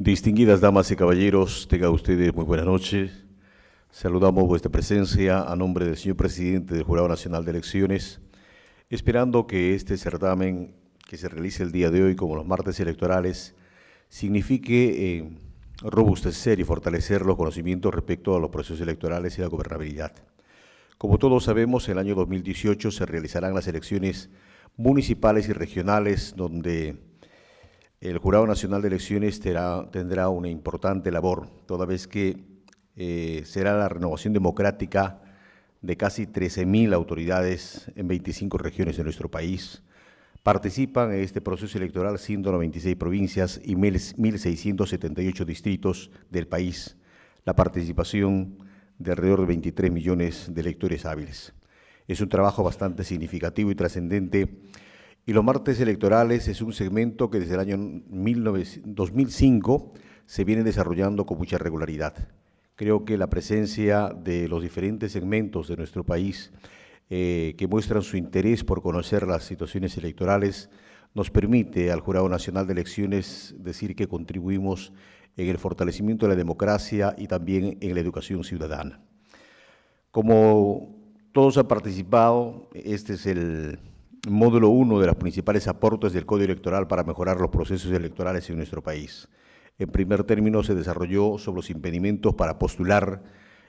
Distinguidas damas y caballeros, tengan ustedes muy buenas noches. Saludamos vuestra presencia a nombre del señor presidente del Jurado Nacional de Elecciones, esperando que este certamen que se realice el día de hoy, como los martes electorales, signifique robustecer y fortalecer los conocimientos respecto a los procesos electorales y la gobernabilidad. Como todos sabemos, el año 2018 se realizarán las elecciones municipales y regionales, donde el Jurado Nacional de Elecciones tendrá una importante labor, toda vez que será la renovación democrática de casi 13.000 autoridades en 25 regiones de nuestro país. Participan en este proceso electoral 196 provincias y 1.678 distritos del país, la participación de alrededor de 23 millones de electores hábiles. Es un trabajo bastante significativo y trascendente, y los martes electorales es un segmento que desde el año 2005 se viene desarrollando con mucha regularidad. Creo que la presencia de los diferentes segmentos de nuestro país que muestran su interés por conocer las situaciones electorales nos permite al Jurado Nacional de Elecciones decir que contribuimos en el fortalecimiento de la democracia y también en la educación ciudadana. Como todos han participado, este es el módulo 1 de los principales aportes del Código Electoral para mejorar los procesos electorales en nuestro país. En primer término, se desarrolló sobre los impedimentos para postular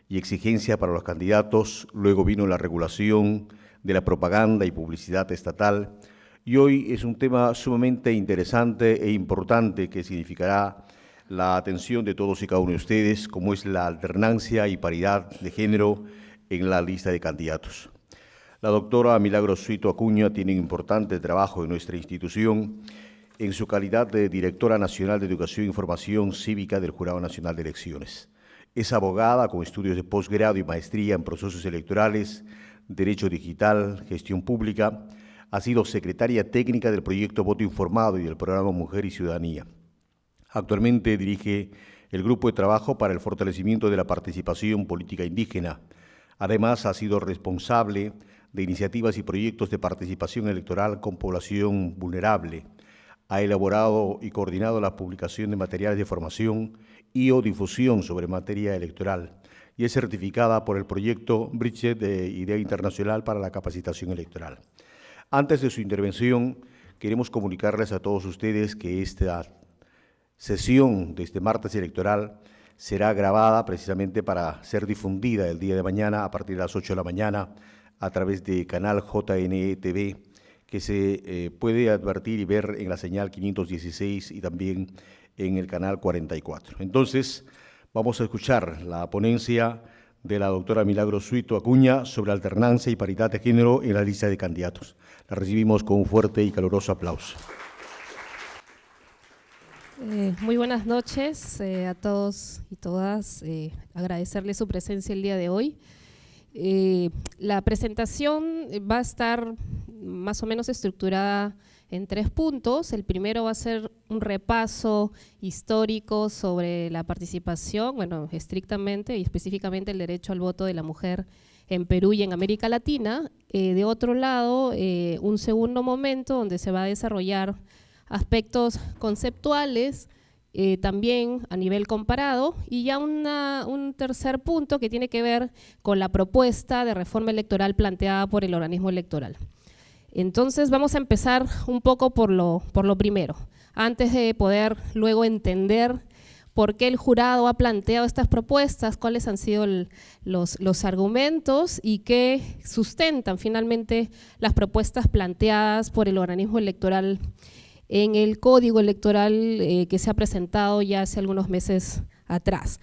y exigencia para los candidatos, luego vino la regulación de la propaganda y publicidad estatal, y hoy es un tema sumamente interesante e importante que significará la atención de todos y cada uno de ustedes, como es la alternancia y paridad de género en la lista de candidatos. La doctora Milagros Suito Acuña tiene un importante trabajo en nuestra institución en su calidad de Directora Nacional de Educación e Información Cívica del Jurado Nacional de Elecciones. Es abogada con estudios de posgrado y maestría en procesos electorales, Derecho Digital, Gestión Pública. Ha sido secretaria técnica del proyecto Voto Informado y del programa Mujer y Ciudadanía. Actualmente dirige el Grupo de Trabajo para el Fortalecimiento de la Participación Política Indígena. Además, ha sido responsable de iniciativas y proyectos de participación electoral con población vulnerable. Ha elaborado y coordinado la publicación de materiales de formación y o difusión sobre materia electoral y es certificada por el proyecto Bridget de Idea Internacional para la Capacitación Electoral. Antes de su intervención, queremos comunicarles a todos ustedes que esta sesión de este martes electoral será grabada precisamente para ser difundida el día de mañana a partir de las 8 de la mañana a través de canal JNE TV, que se puede advertir y ver en la señal 516 y también en el canal 44. Entonces, vamos a escuchar la ponencia de la doctora Milagros Suito Acuña sobre alternancia y paridad de género en la lista de candidatos. La recibimos con un fuerte y caluroso aplauso. Muy buenas noches a todos y todas. Agradecerles su presencia el día de hoy. La presentación va a estar más o menos estructurada en 3 puntos. El primero va a ser un repaso histórico sobre la participación, bueno, estrictamente y específicamente el derecho al voto de la mujer en Perú y en América Latina. De otro lado, un segundo momento donde se va a desarrollar aspectos conceptuales, también a nivel comparado, y ya un tercer punto que tiene que ver con la propuesta de reforma electoral planteada por el organismo electoral. Entonces vamos a empezar un poco por lo primero, antes de poder luego entender por qué el jurado ha planteado estas propuestas, cuáles han sido los argumentos y qué sustentan finalmente las propuestas planteadas por el organismo electoral en el Código Electoral que se ha presentado ya hace algunos meses atrás.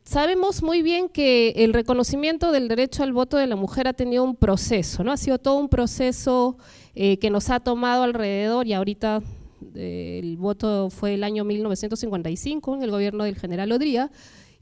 Sabemos muy bien que el reconocimiento del derecho al voto de la mujer ha tenido un proceso, ¿no? Ha sido todo un proceso que nos ha tomado alrededor, y ahorita el voto fue el año 1955 en el gobierno del general Odría,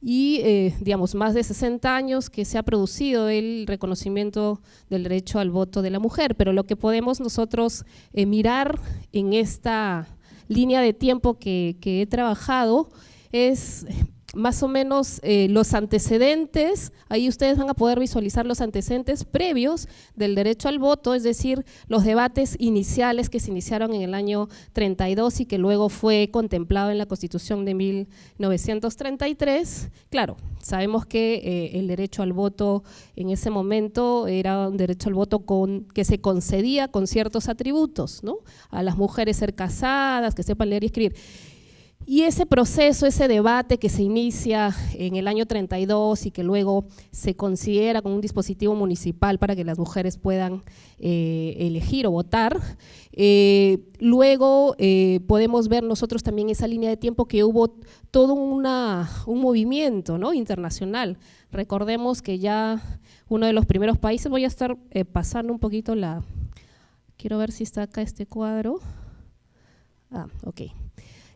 y digamos más de 60 años que se ha producido el reconocimiento del derecho al voto de la mujer, pero lo que podemos nosotros mirar en esta línea de tiempo que he trabajado es más o menos los antecedentes, ahí ustedes van a poder visualizar los antecedentes previos del derecho al voto, es decir, los debates iniciales que se iniciaron en el año 32 y que luego fue contemplado en la Constitución de 1933. Claro, sabemos que el derecho al voto en ese momento era un derecho al voto que se concedía con ciertos atributos, ¿no? A las mujeres ser casadas, que sepan leer y escribir. Y ese proceso, ese debate que se inicia en el año 32 y que luego se considera como un dispositivo municipal para que las mujeres puedan elegir o votar, luego podemos ver nosotros también esa línea de tiempo que hubo todo un movimiento, ¿no?, internacional. Recordemos que ya uno de los primeros países, voy a estar pasando un poquito quiero ver si está acá este cuadro. Ok.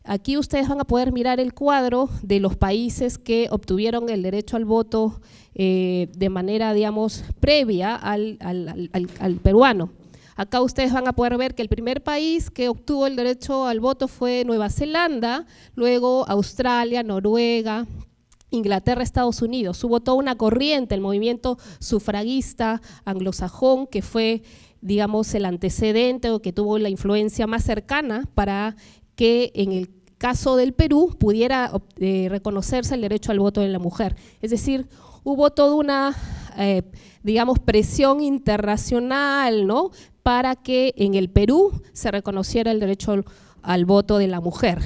Aquí ustedes van a poder mirar el cuadro de los países que obtuvieron el derecho al voto de manera, digamos, previa al peruano. Acá ustedes van a poder ver que el primer país que obtuvo el derecho al voto fue Nueva Zelanda, luego Australia, Noruega, Inglaterra, Estados Unidos. Hubo toda una corriente, el movimiento sufragista anglosajón, que fue, digamos, el antecedente o que tuvo la influencia más cercana para que en el caso del Perú pudiera reconocerse el derecho al voto de la mujer. Es decir, hubo toda una, digamos, presión internacional, ¿no?, para que en el Perú se reconociera el derecho al voto de la mujer.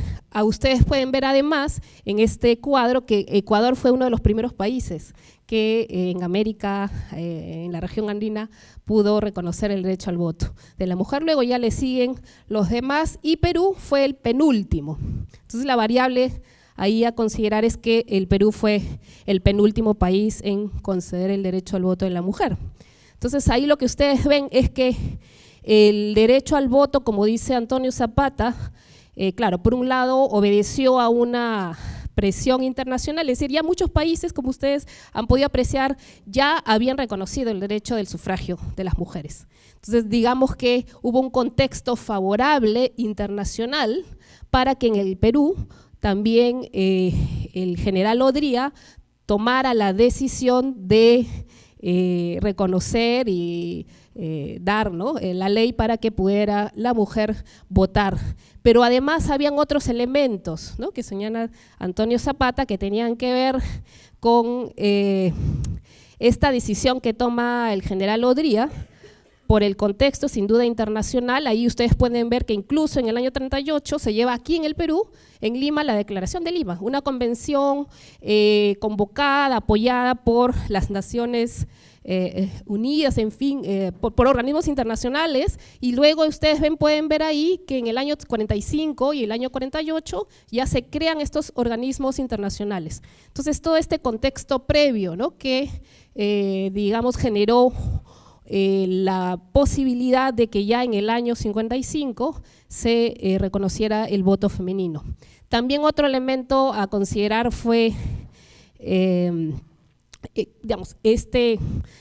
Ustedes pueden ver además en este cuadro que Ecuador fue uno de los primeros países que en América, en la región andina, pudo reconocer el derecho al voto de la mujer. Luego ya le siguen los demás y Perú fue el penúltimo. Entonces la variable ahí a considerar es que el Perú fue el penúltimo país en conceder el derecho al voto de la mujer. Entonces ahí lo que ustedes ven es que el derecho al voto, como dice Antonio Zapata, claro, por un lado obedeció a una presión internacional, es decir, ya muchos países, como ustedes han podido apreciar, ya habían reconocido el derecho del sufragio de las mujeres. Entonces, digamos que hubo un contexto favorable internacional para que en el Perú también el general Odría tomara la decisión de reconocer y dar, ¿no?, la ley para que pudiera la mujer votar. Pero además habían otros elementos, ¿no?, que señala Antonio Zapata, que tenían que ver con esta decisión que toma el general Odría por el contexto sin duda internacional. Ahí ustedes pueden ver que incluso en el año 38 se lleva aquí en el Perú, en Lima, la Declaración de Lima, una convención convocada, apoyada por las Naciones Unidas, en fin, por organismos internacionales, y luego ustedes pueden ver ahí que en el año 45 y el año 48 ya se crean estos organismos internacionales. Entonces todo este contexto previo, ¿no?, que digamos generó la posibilidad de que ya en el año 55 se reconociera el voto femenino. También otro elemento a considerar fue digamos,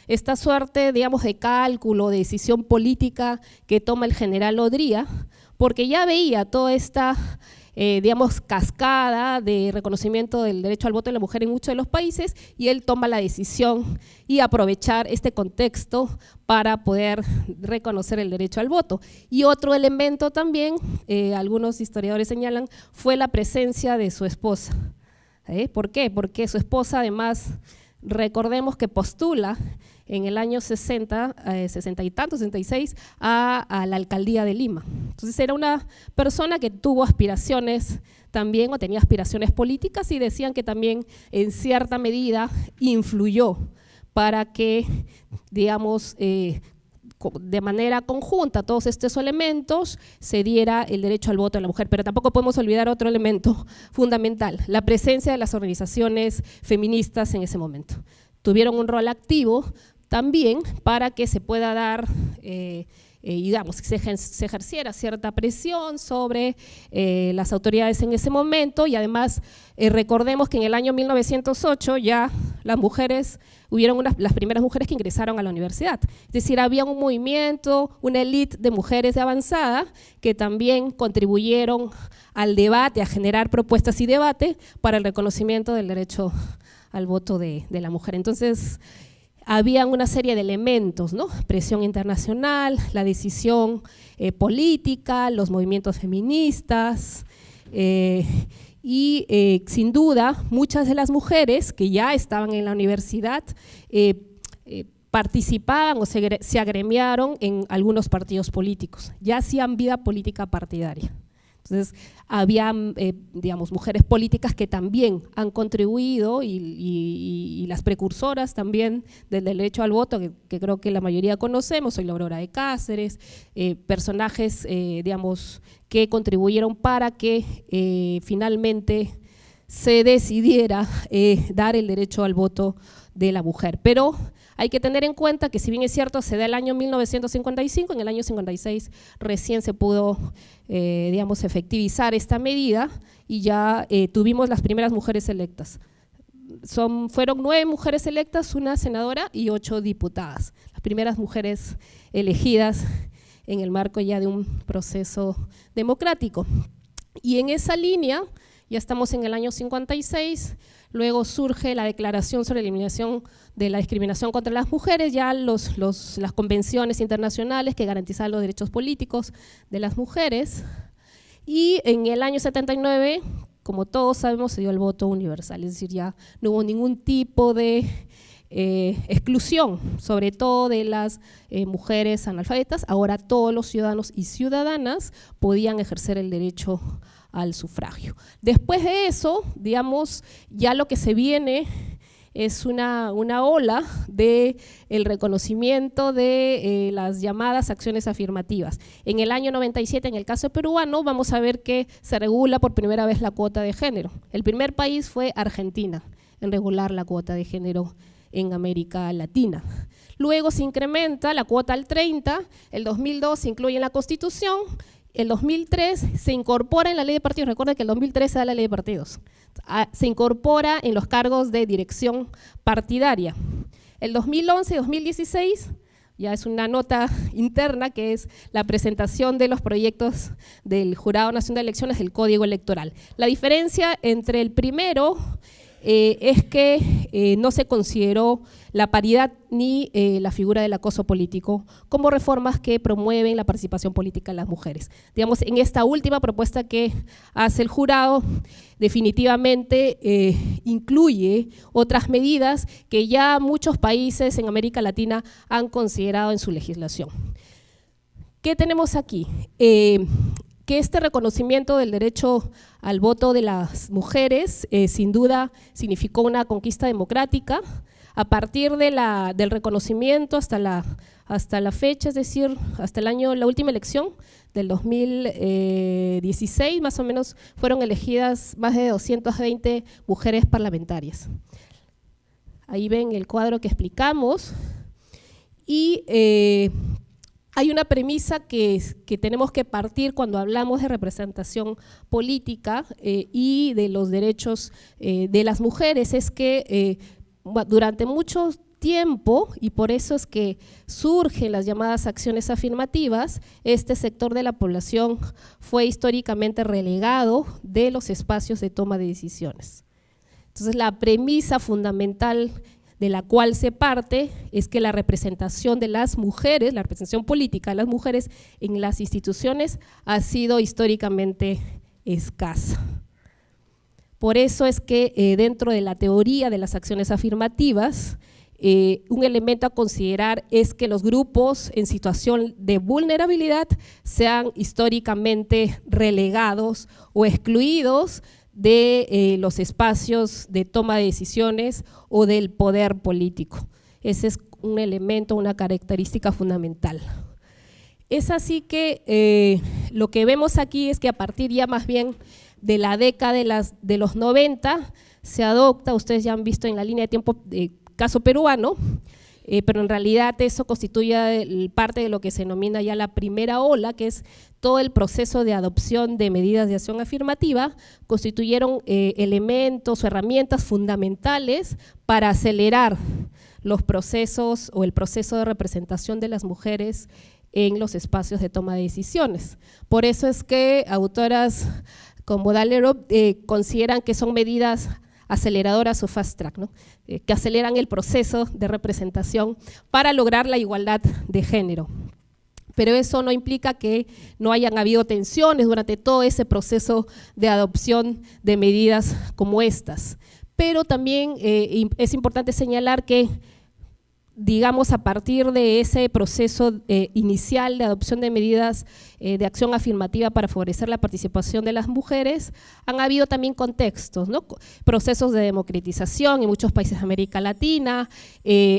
esta suerte, digamos, de cálculo, de decisión política que toma el general Odría, porque ya veía toda esta, digamos, cascada de reconocimiento del derecho al voto de la mujer en muchos de los países, y él toma la decisión y aprovechar este contexto para poder reconocer el derecho al voto. Y otro elemento también, algunos historiadores señalan, fue la presencia de su esposa. ¿Por qué? Porque su esposa además, recordemos que postula en el año 60 y tanto, 66, a la alcaldía de Lima. Entonces era una persona que tuvo aspiraciones también, o tenía aspiraciones políticas, y decían que también en cierta medida influyó para que, digamos, de manera conjunta todos estos elementos se diera el derecho al voto de la mujer. Pero tampoco podemos olvidar otro elemento fundamental, la presencia de las organizaciones feministas en ese momento. Tuvieron un rol activo también para que se pueda dar, digamos, que se ejerciera cierta presión sobre las autoridades en ese momento. Y además recordemos que en el año 1908 ya las mujeres, hubieron las primeras mujeres que ingresaron a la universidad. Es decir, había un movimiento, una élite de mujeres de avanzada que también contribuyeron al debate, a generar propuestas y debate para el reconocimiento del derecho al voto de la mujer. Entonces, había una serie de elementos, ¿no? Presión internacional, la decisión política, los movimientos feministas, y sin duda muchas de las mujeres que ya estaban en la universidad participaban o se agremiaron en algunos partidos políticos, ya hacían vida política partidaria. Entonces, había, digamos, mujeres políticas que también han contribuido y las precursoras también del derecho al voto, que creo que la mayoría conocemos, soy la Aurora de Cáceres, personajes, digamos, que contribuyeron para que finalmente se decidiera dar el derecho al voto de la mujer. Pero hay que tener en cuenta que si bien es cierto, se da el año 1955, en el año 56 recién se pudo, digamos, efectivizar esta medida y ya tuvimos las primeras mujeres electas. Fueron 9 mujeres electas, una senadora y 8 diputadas, las primeras mujeres elegidas en el marco ya de un proceso democrático. Y en esa línea, ya estamos en el año 56, luego surge la Declaración sobre la Eliminación de la Discriminación contra las Mujeres, ya las convenciones internacionales que garantizaban los derechos políticos de las mujeres, y en el año 79, como todos sabemos, se dio el voto universal, es decir, ya no hubo ningún tipo de exclusión, sobre todo de las mujeres analfabetas. Ahora todos los ciudadanos y ciudadanas podían ejercer el derecho al sufragio. Después de eso, digamos, ya lo que se viene es una ola del reconocimiento de las llamadas acciones afirmativas. En el año 97, en el caso peruano, vamos a ver que se regula por primera vez la cuota de género. El primer país fue Argentina en regular la cuota de género en América Latina. Luego se incrementa la cuota al 30%, el 2002 se incluye en la Constitución, el 2003 se incorpora en la ley de partidos. Recuerden que el 2003 se da la ley de partidos, se incorpora en los cargos de dirección partidaria. El 2011 y 2016 ya es una nota interna, que es la presentación de los proyectos del Jurado Nacional de Elecciones del Código Electoral. La diferencia entre el primero es que no se consideró la paridad ni la figura del acoso político como reformas que promueven la participación política de las mujeres. Digamos, en esta última propuesta que hace el jurado, definitivamente incluye otras medidas que ya muchos países en América Latina han considerado en su legislación. ¿Qué tenemos aquí? Que este reconocimiento del derecho al voto de las mujeres sin duda significó una conquista democrática. A partir del reconocimiento hasta la fecha, es decir, hasta la última elección del 2016, más o menos, fueron elegidas más de 220 mujeres parlamentarias. Ahí ven el cuadro que explicamos y hay una premisa que tenemos que partir cuando hablamos de representación política y de los derechos de las mujeres, es que durante mucho tiempo, y por eso es que surgen las llamadas acciones afirmativas, este sector de la población fue históricamente relegado de los espacios de toma de decisiones. Entonces, la premisa fundamental de la cual se parte es que la representación de las mujeres, la representación política de las mujeres en las instituciones ha sido históricamente escasa. Por eso es que dentro de la teoría de las acciones afirmativas, un elemento a considerar es que los grupos en situación de vulnerabilidad sean históricamente relegados o excluidos de los espacios de toma de decisiones o del poder político. Ese es un elemento, una característica fundamental. Es así que lo que vemos aquí es que a partir ya más bien de la década de los 90 se adopta, ustedes ya han visto en la línea de tiempo caso peruano, pero en realidad eso constituye parte de lo que se denomina ya la primera ola, que es todo el proceso de adopción de medidas de acción afirmativa, constituyeron elementos o herramientas fundamentales para acelerar los procesos o el proceso de representación de las mujeres en los espacios de toma de decisiones. Por eso es que autoras como Dalerov consideran que son medidas aceleradoras o fast track, ¿no? Que aceleran el proceso de representación para lograr la igualdad de género. Pero eso no implica que no hayan habido tensiones durante todo ese proceso de adopción de medidas como estas. Pero también es importante señalar que, digamos, a partir de ese proceso inicial de adopción de medidas de acción afirmativa para favorecer la participación de las mujeres, han habido también contextos, ¿no? Procesos de democratización en muchos países de América Latina,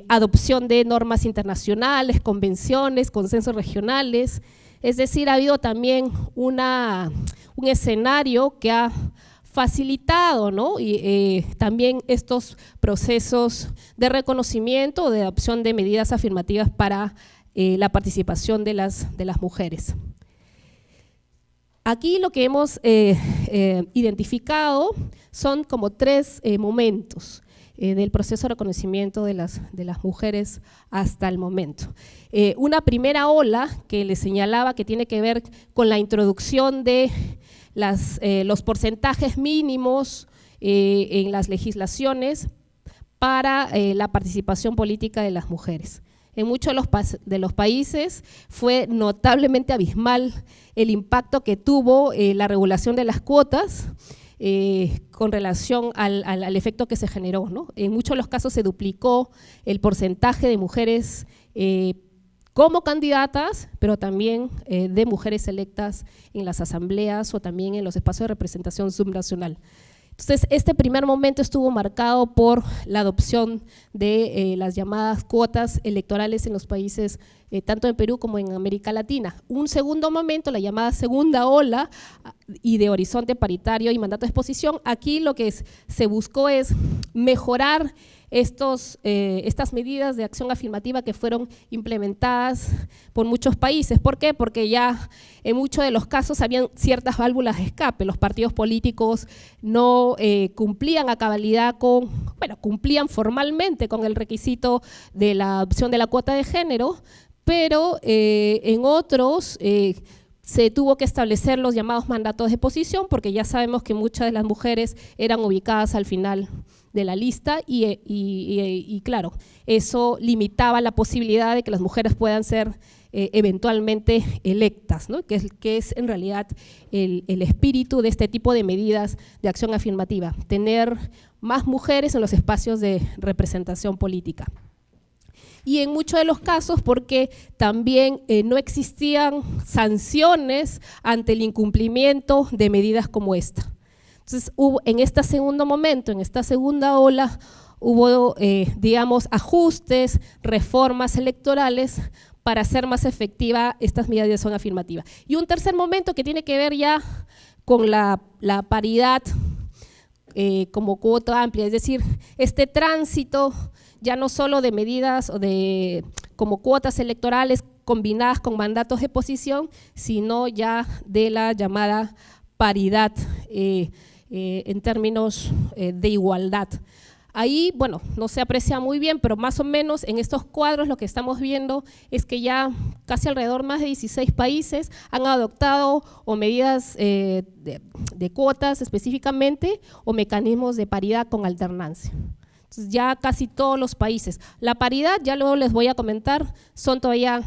adopción de normas internacionales, convenciones, consensos regionales, es decir, ha habido también un escenario que ha facilitado, ¿no? Y también estos procesos de reconocimiento o de adopción de medidas afirmativas para la participación de las mujeres. Aquí lo que hemos identificado son como tres momentos del proceso de reconocimiento de las mujeres hasta el momento. Una primera ola que les señalaba que tiene que ver con la introducción de los porcentajes mínimos en las legislaciones para la participación política de las mujeres. En muchos de los países fue notablemente abismal el impacto que tuvo la regulación de las cuotas con relación al efecto que se generó, ¿no? En muchos de los casos se duplicó el porcentaje de mujeres como candidatas, pero también de mujeres electas en las asambleas o también en los espacios de representación subnacional. Entonces, este primer momento estuvo marcado por la adopción de las llamadas cuotas electorales en los países, tanto en Perú como en América Latina. Un segundo momento, la llamada segunda ola y de horizonte paritario y mandato de exposición, aquí lo que se buscó es mejorar estas medidas de acción afirmativa que fueron implementadas por muchos países. ¿Por qué? Porque ya en muchos de los casos habían ciertas válvulas de escape. Los partidos políticos no cumplían a cabalidad cumplían formalmente con el requisito de la adopción de la cuota de género, pero en otros se tuvo que establecer los llamados mandatos de posición, porque ya sabemos que muchas de las mujeres eran ubicadas al final de la lista y claro, eso limitaba la posibilidad de que las mujeres puedan ser eventualmente electas, ¿no? que es en realidad el espíritu de este tipo de medidas de acción afirmativa, tener más mujeres en los espacios de representación política. Y en muchos de los casos porque también no existían sanciones ante el incumplimiento de medidas como esta. Entonces, en este segundo momento, en esta segunda ola, hubo, digamos, ajustes, reformas electorales para hacer más efectiva estas medidas de acción afirmativa. Y un tercer momento que tiene que ver ya con la paridad como cuota amplia, es decir, este tránsito ya no solo de medidas o como cuotas electorales combinadas con mandatos de posición, sino ya de la llamada paridad en términos de igualdad. Ahí, bueno, no se aprecia muy bien, pero más o menos en estos cuadros lo que estamos viendo es que ya casi alrededor más de 16 países han adoptado o medidas de cuotas específicamente o mecanismos de paridad con alternancia. Entonces ya casi todos los países. La paridad, ya luego les voy a comentar, son todavía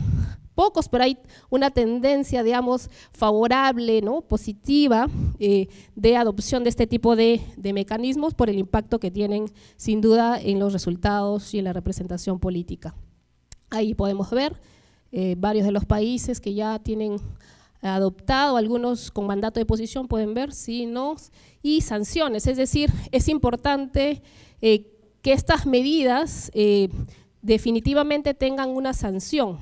pocos, pero hay una tendencia, digamos, favorable, ¿no? Positiva de adopción de este tipo de mecanismos por el impacto que tienen sin duda en los resultados y en la representación política. Ahí podemos ver varios de los países que ya tienen adoptado, algunos con mandato de posición, pueden ver, sí, no, y sanciones, es decir, es importante que estas medidas definitivamente tengan una sanción,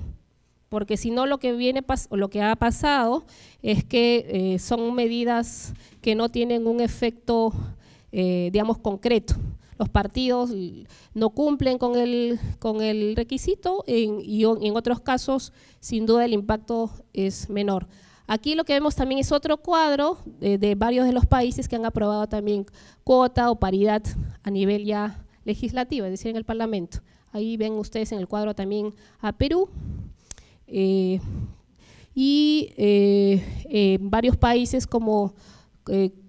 porque si no lo que ha pasado es que son medidas que no tienen un efecto, digamos, concreto. los partidos no cumplen con el requisito y en otros casos sin duda el impacto es menor. Aquí lo que vemos también es otro cuadro de varios de los países que han aprobado también cuota o paridad a nivel ya legislativo, es decir, en el Parlamento. Ahí ven ustedes en el cuadro también a Perú varios países como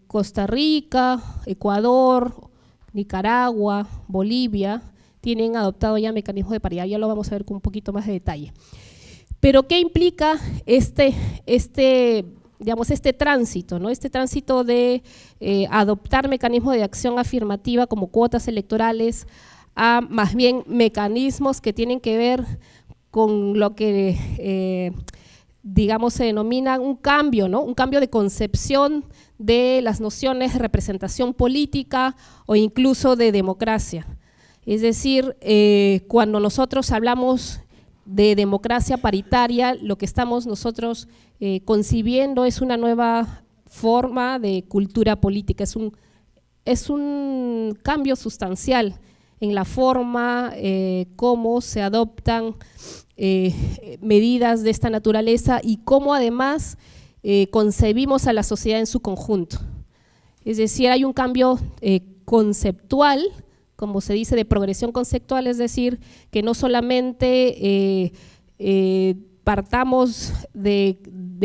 Costa Rica, Ecuador, Nicaragua, Bolivia, tienen adoptado ya mecanismos de paridad, ya lo vamos a ver con un poquito más de detalle. Pero ¿qué implica este tránsito, ¿no? Este tránsito de adoptar mecanismos de acción afirmativa como cuotas electorales a más bien mecanismos que tienen que ver con lo que digamos se denomina un cambio, ¿no? Un cambio de concepción de las nociones de representación política o incluso de democracia. Es decir, cuando nosotros hablamos de democracia paritaria, lo que estamos nosotros concibiendo es una nueva forma de cultura política, es un cambio sustancial en la forma cómo se adoptan medidas de esta naturaleza y cómo además concebimos a la sociedad en su conjunto. Es decir, hay un cambio conceptual, como se dice, de progresión conceptual, es decir, que no solamente partamos de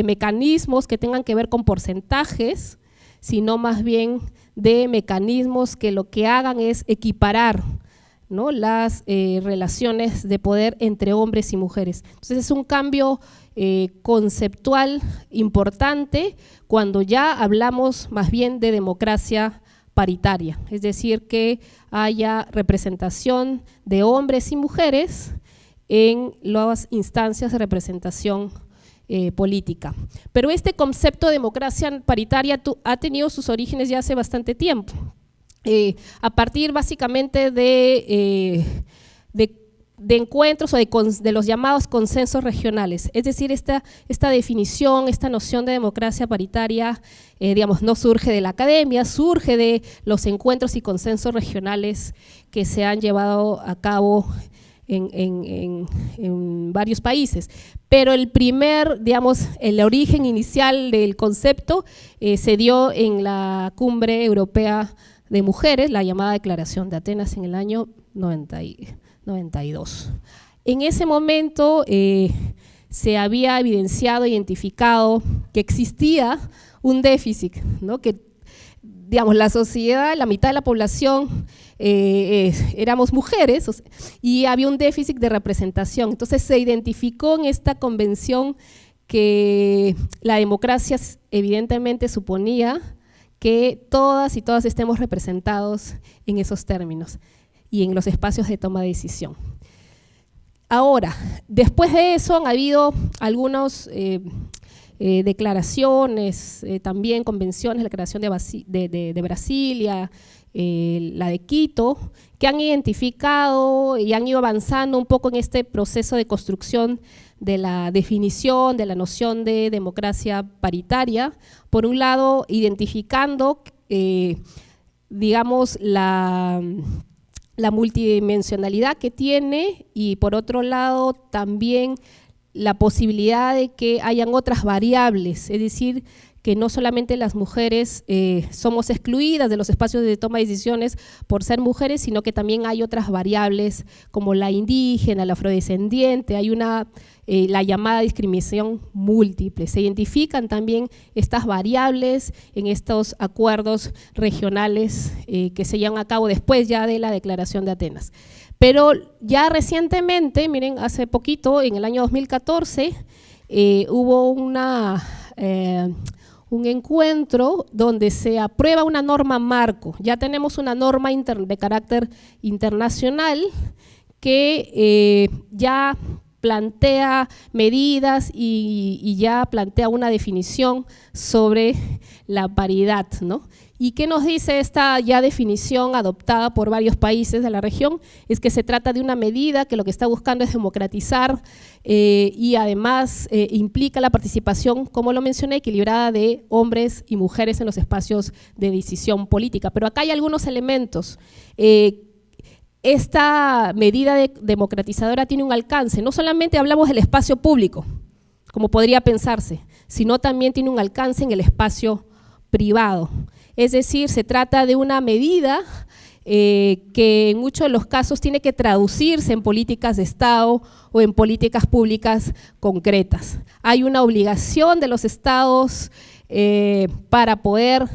mecanismos que tengan que ver con porcentajes, sino más bien de mecanismos que lo que hagan es equiparar, ¿no?, las relaciones de poder entre hombres y mujeres. Entonces es un cambio conceptual importante cuando ya hablamos más bien de democracia paritaria, es decir, que haya representación de hombres y mujeres en las instancias de representación política. Pero este concepto de democracia paritaria ha tenido sus orígenes ya hace bastante tiempo, a partir básicamente de encuentros o de los llamados consensos regionales, es decir, esta definición, esta noción de democracia paritaria, digamos, no surge de la academia, surge de los encuentros y consensos regionales que se han llevado a cabo en varios países, pero el origen inicial del concepto se dio en la Cumbre Europea de Mujeres, la llamada Declaración de Atenas en el año 92. En ese momento se había evidenciado, identificado que existía un déficit, ¿no?, que digamos, la sociedad, la mitad de la población éramos mujeres y había un déficit de representación. Entonces se identificó en esta convención que la democracia evidentemente suponía que todas y todas estemos representados en esos términos y en los espacios de toma de decisión. Ahora, después de eso han habido algunos declaraciones, también convenciones, la declaración de Brasilia, la de Quito, que han identificado y han ido avanzando un poco en este proceso de construcción de la definición de la noción de democracia paritaria, por un lado identificando digamos la multidimensionalidad que tiene y por otro lado también la posibilidad de que hayan otras variables, es decir, que no solamente las mujeres somos excluidas de los espacios de toma de decisiones por ser mujeres, sino que también hay otras variables como la indígena, la afrodescendiente, hay la llamada discriminación múltiple. Se identifican también estas variables en estos acuerdos regionales que se llevan a cabo después ya de la Declaración de Atenas. Pero ya recientemente, miren, hace poquito, en el año 2014, hubo un encuentro donde se aprueba una norma marco. Ya tenemos una norma de carácter internacional que ya plantea medidas y ya plantea una definición sobre la paridad, ¿no? ¿Y qué nos dice esta ya definición adoptada por varios países de la región? Es que se trata de una medida que lo que está buscando es democratizar y además implica la participación, como lo mencioné, equilibrada de hombres y mujeres en los espacios de decisión política. Pero acá hay algunos elementos. Esta medida democratizadora tiene un alcance. No solamente hablamos del espacio público, como podría pensarse, sino también tiene un alcance en el espacio privado. Es decir, se trata de una medida que en muchos de los casos tiene que traducirse en políticas de Estado o en políticas públicas concretas. Hay una obligación de los Estados para poder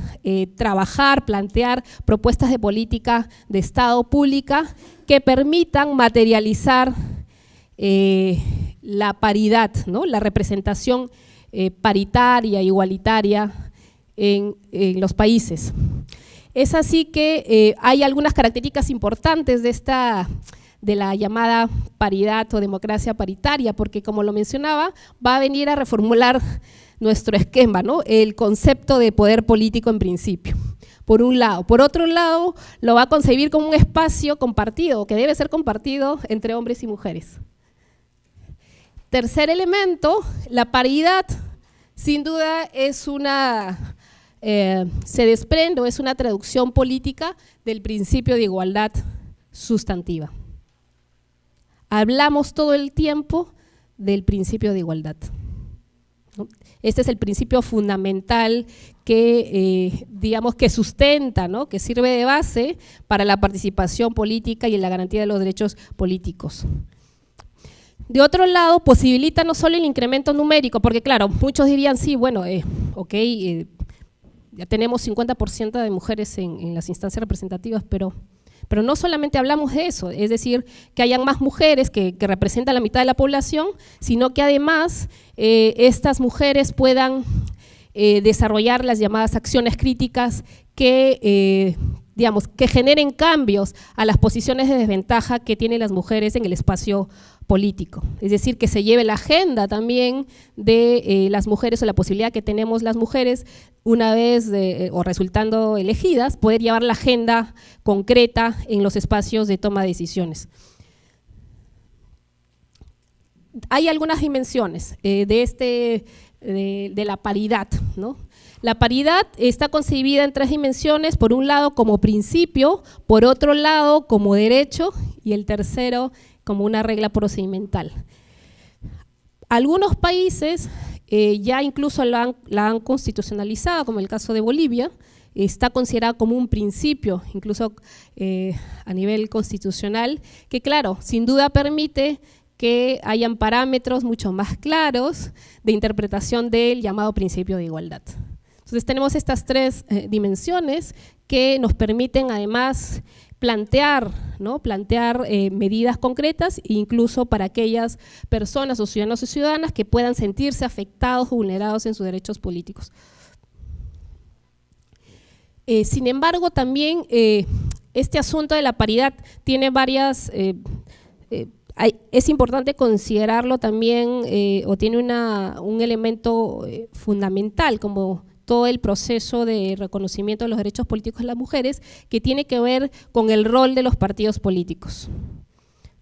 trabajar, plantear propuestas de política de Estado pública que permitan materializar la paridad, ¿no? La representación paritaria, igualitaria en los países. Es así que hay algunas características importantes de la llamada paridad o democracia paritaria, porque como lo mencionaba, va a venir a reformular nuestro esquema, ¿no? El concepto de poder político en principio, por un lado. Por otro lado, lo va a concebir como un espacio compartido, que debe ser compartido entre hombres y mujeres. Tercer elemento, la paridad, sin duda es se desprende o es una traducción política del principio de igualdad sustantiva. Hablamos todo el tiempo del principio de igualdad, ¿no? Este es el principio fundamental que, digamos, que sustenta, ¿no? Que sirve de base para la participación política y en la garantía de los derechos políticos. De otro lado, posibilita no solo el incremento numérico, porque claro, muchos dirían, sí, bueno, ya tenemos 50% de mujeres en las instancias representativas, pero no solamente hablamos de eso, es decir, que hayan más mujeres que representan la mitad de la población, sino que además estas mujeres puedan desarrollar las llamadas acciones críticas que, digamos, que generen cambios a las posiciones de desventaja que tienen las mujeres en el espacio político, es decir, que se lleve la agenda también de las mujeres o la posibilidad que tenemos las mujeres una vez o resultando elegidas, poder llevar la agenda concreta en los espacios de toma de decisiones. Hay algunas dimensiones de la paridad, ¿no? La paridad está concebida en 3 dimensiones, por un lado como principio, por otro lado como derecho y el tercero como una regla procedimental. Algunos países ya incluso la han constitucionalizado, como el caso de Bolivia, está considerada como un principio, incluso a nivel constitucional, que claro, sin duda permite que hayan parámetros mucho más claros de interpretación del llamado principio de igualdad. Entonces tenemos estas 3 dimensiones que nos permiten además plantear, ¿no? Plantear medidas concretas, incluso para aquellas personas o ciudadanos y ciudadanas que puedan sentirse afectados o vulnerados en sus derechos políticos. Sin embargo, también este asunto de la paridad tiene varias, es importante considerarlo también, o tiene un elemento fundamental, como todo el proceso de reconocimiento de los derechos políticos de las mujeres, que tiene que ver con el rol de los partidos políticos.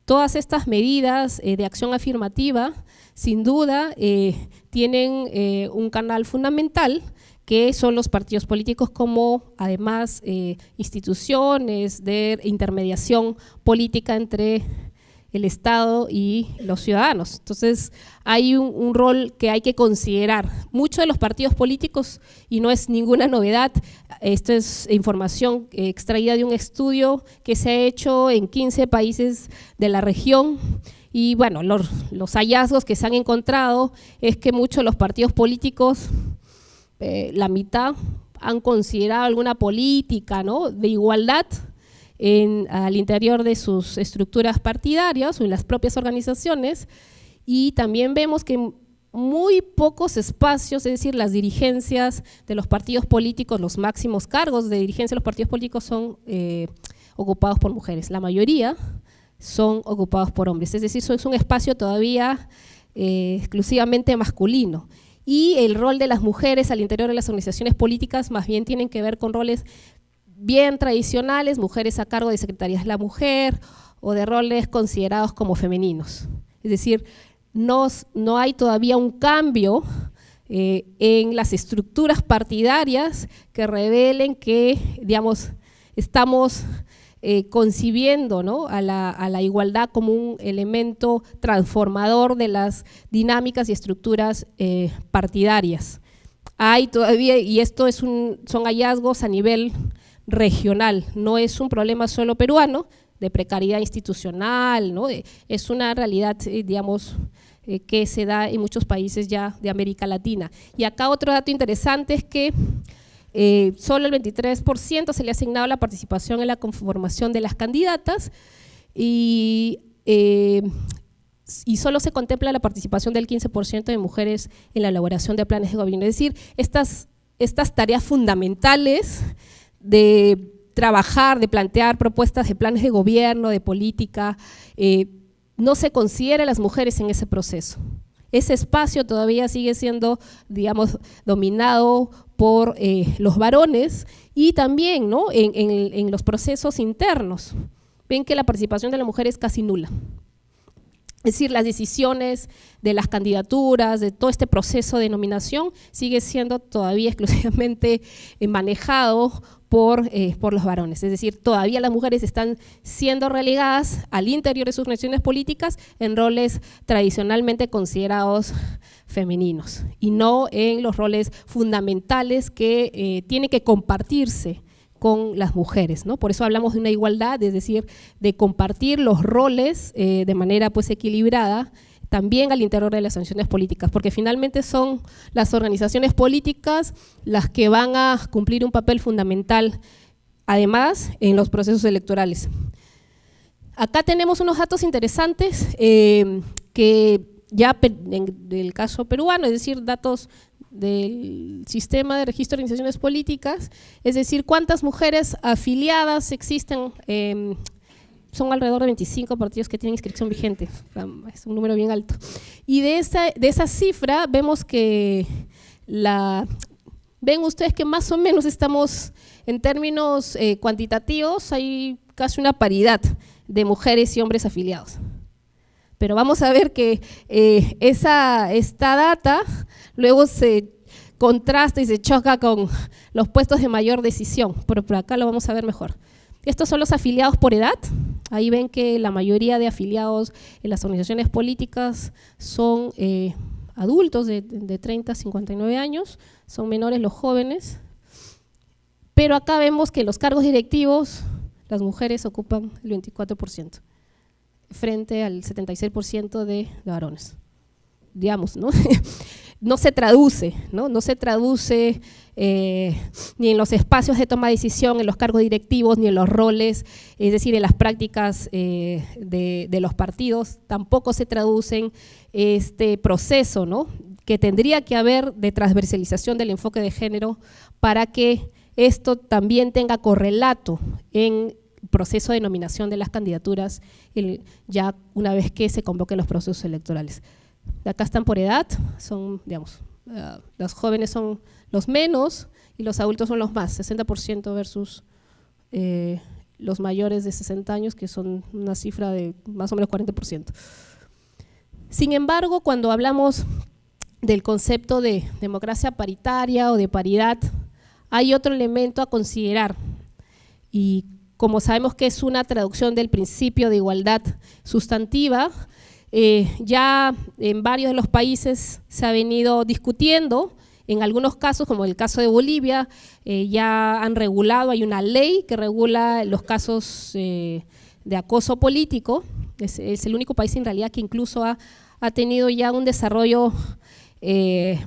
Todas estas medidas de acción afirmativa, sin duda, tienen un canal fundamental, que son los partidos políticos como, además, instituciones de intermediación política entre el Estado y los ciudadanos. Entonces, hay un rol que hay que considerar. Muchos de los partidos políticos, y no es ninguna novedad, esto es información extraída de un estudio que se ha hecho en 15 países de la región, y bueno, los hallazgos que se han encontrado es que muchos de los partidos políticos, la mitad, han considerado alguna política, ¿no?, de igualdad al interior de sus estructuras partidarias o en las propias organizaciones, y también vemos que muy pocos espacios, es decir, las dirigencias de los partidos políticos, los máximos cargos de dirigencia de los partidos políticos son ocupados por mujeres. La mayoría son ocupados por hombres, es decir, es un espacio todavía exclusivamente masculino. Y el rol de las mujeres al interior de las organizaciones políticas más bien tienen que ver con roles bien tradicionales, mujeres a cargo de secretarías de la mujer o de roles considerados como femeninos. Es decir, no hay todavía un cambio en las estructuras partidarias que revelen que, digamos, estamos concibiendo, ¿no?, a la igualdad como un elemento transformador de las dinámicas y estructuras partidarias. Hay todavía, y esto son hallazgos a nivel regional, no es un problema solo peruano de precariedad institucional, ¿no? Es una realidad, digamos, que se da en muchos países ya de América Latina. Y acá otro dato interesante es que solo el 23% se le ha asignado la participación en la conformación de las candidatas y solo se contempla la participación del 15% de mujeres en la elaboración de planes de gobierno. Es decir, estas tareas fundamentales de trabajar, de plantear propuestas de planes de gobierno, de política, no se considera a las mujeres en ese proceso. Ese espacio todavía sigue siendo, digamos, dominado por los varones y también, ¿no?, en los procesos internos. Ven que la participación de la mujer es casi nula. Es decir, las decisiones de las candidaturas, de todo este proceso de nominación, sigue siendo todavía exclusivamente manejado por los varones. Es decir, todavía las mujeres están siendo relegadas al interior de sus organizaciones políticas en roles tradicionalmente considerados femeninos y no en los roles fundamentales que tienen que compartirse con las mujeres, ¿no? Por eso hablamos de una igualdad, es decir, de compartir los roles de manera pues equilibrada también al interior de las organizaciones políticas, porque finalmente son las organizaciones políticas las que van a cumplir un papel fundamental, además, en los procesos electorales. Acá tenemos unos datos interesantes que ya en el caso peruano, es decir, datos del sistema de registro de organizaciones políticas, es decir, cuántas mujeres afiliadas existen. Son alrededor de 25 partidos que tienen inscripción vigente, es un número bien alto. Y de esa cifra vemos que ven ustedes que más o menos estamos en términos cuantitativos, hay casi una paridad de mujeres y hombres afiliados. Pero vamos a ver que esta data luego se contrasta y se choca con los puestos de mayor decisión, pero por acá lo vamos a ver mejor. Estos son los afiliados por edad. Ahí ven que la mayoría de afiliados en las organizaciones políticas son adultos de 30 a 59 años, son menores los jóvenes, pero acá vemos que los cargos directivos las mujeres ocupan el 24% frente al 76% de varones. Digamos, ¿no? No se traduce, ¿no? No se traduce ni en los espacios de toma de decisión, en los cargos directivos, ni en los roles, es decir, en las prácticas de los partidos, tampoco se traducen este proceso, ¿no?, que tendría que haber de transversalización del enfoque de género para que esto también tenga correlato en el proceso de nominación de las candidaturas ya una vez que se convoquen los procesos electorales. Acá están por edad, son, digamos, los jóvenes son los menos y los adultos son los más, 60% versus los mayores de 60 años, que son una cifra de más o menos 40%. Sin embargo, cuando hablamos del concepto de democracia paritaria o de paridad, hay otro elemento a considerar, y como sabemos que es una traducción del principio de igualdad sustantiva, ya en varios de los países se ha venido discutiendo, en algunos casos, como el caso de Bolivia, ya han regulado, hay una ley que regula los casos de acoso político, es el único país en realidad que incluso ha tenido ya un desarrollo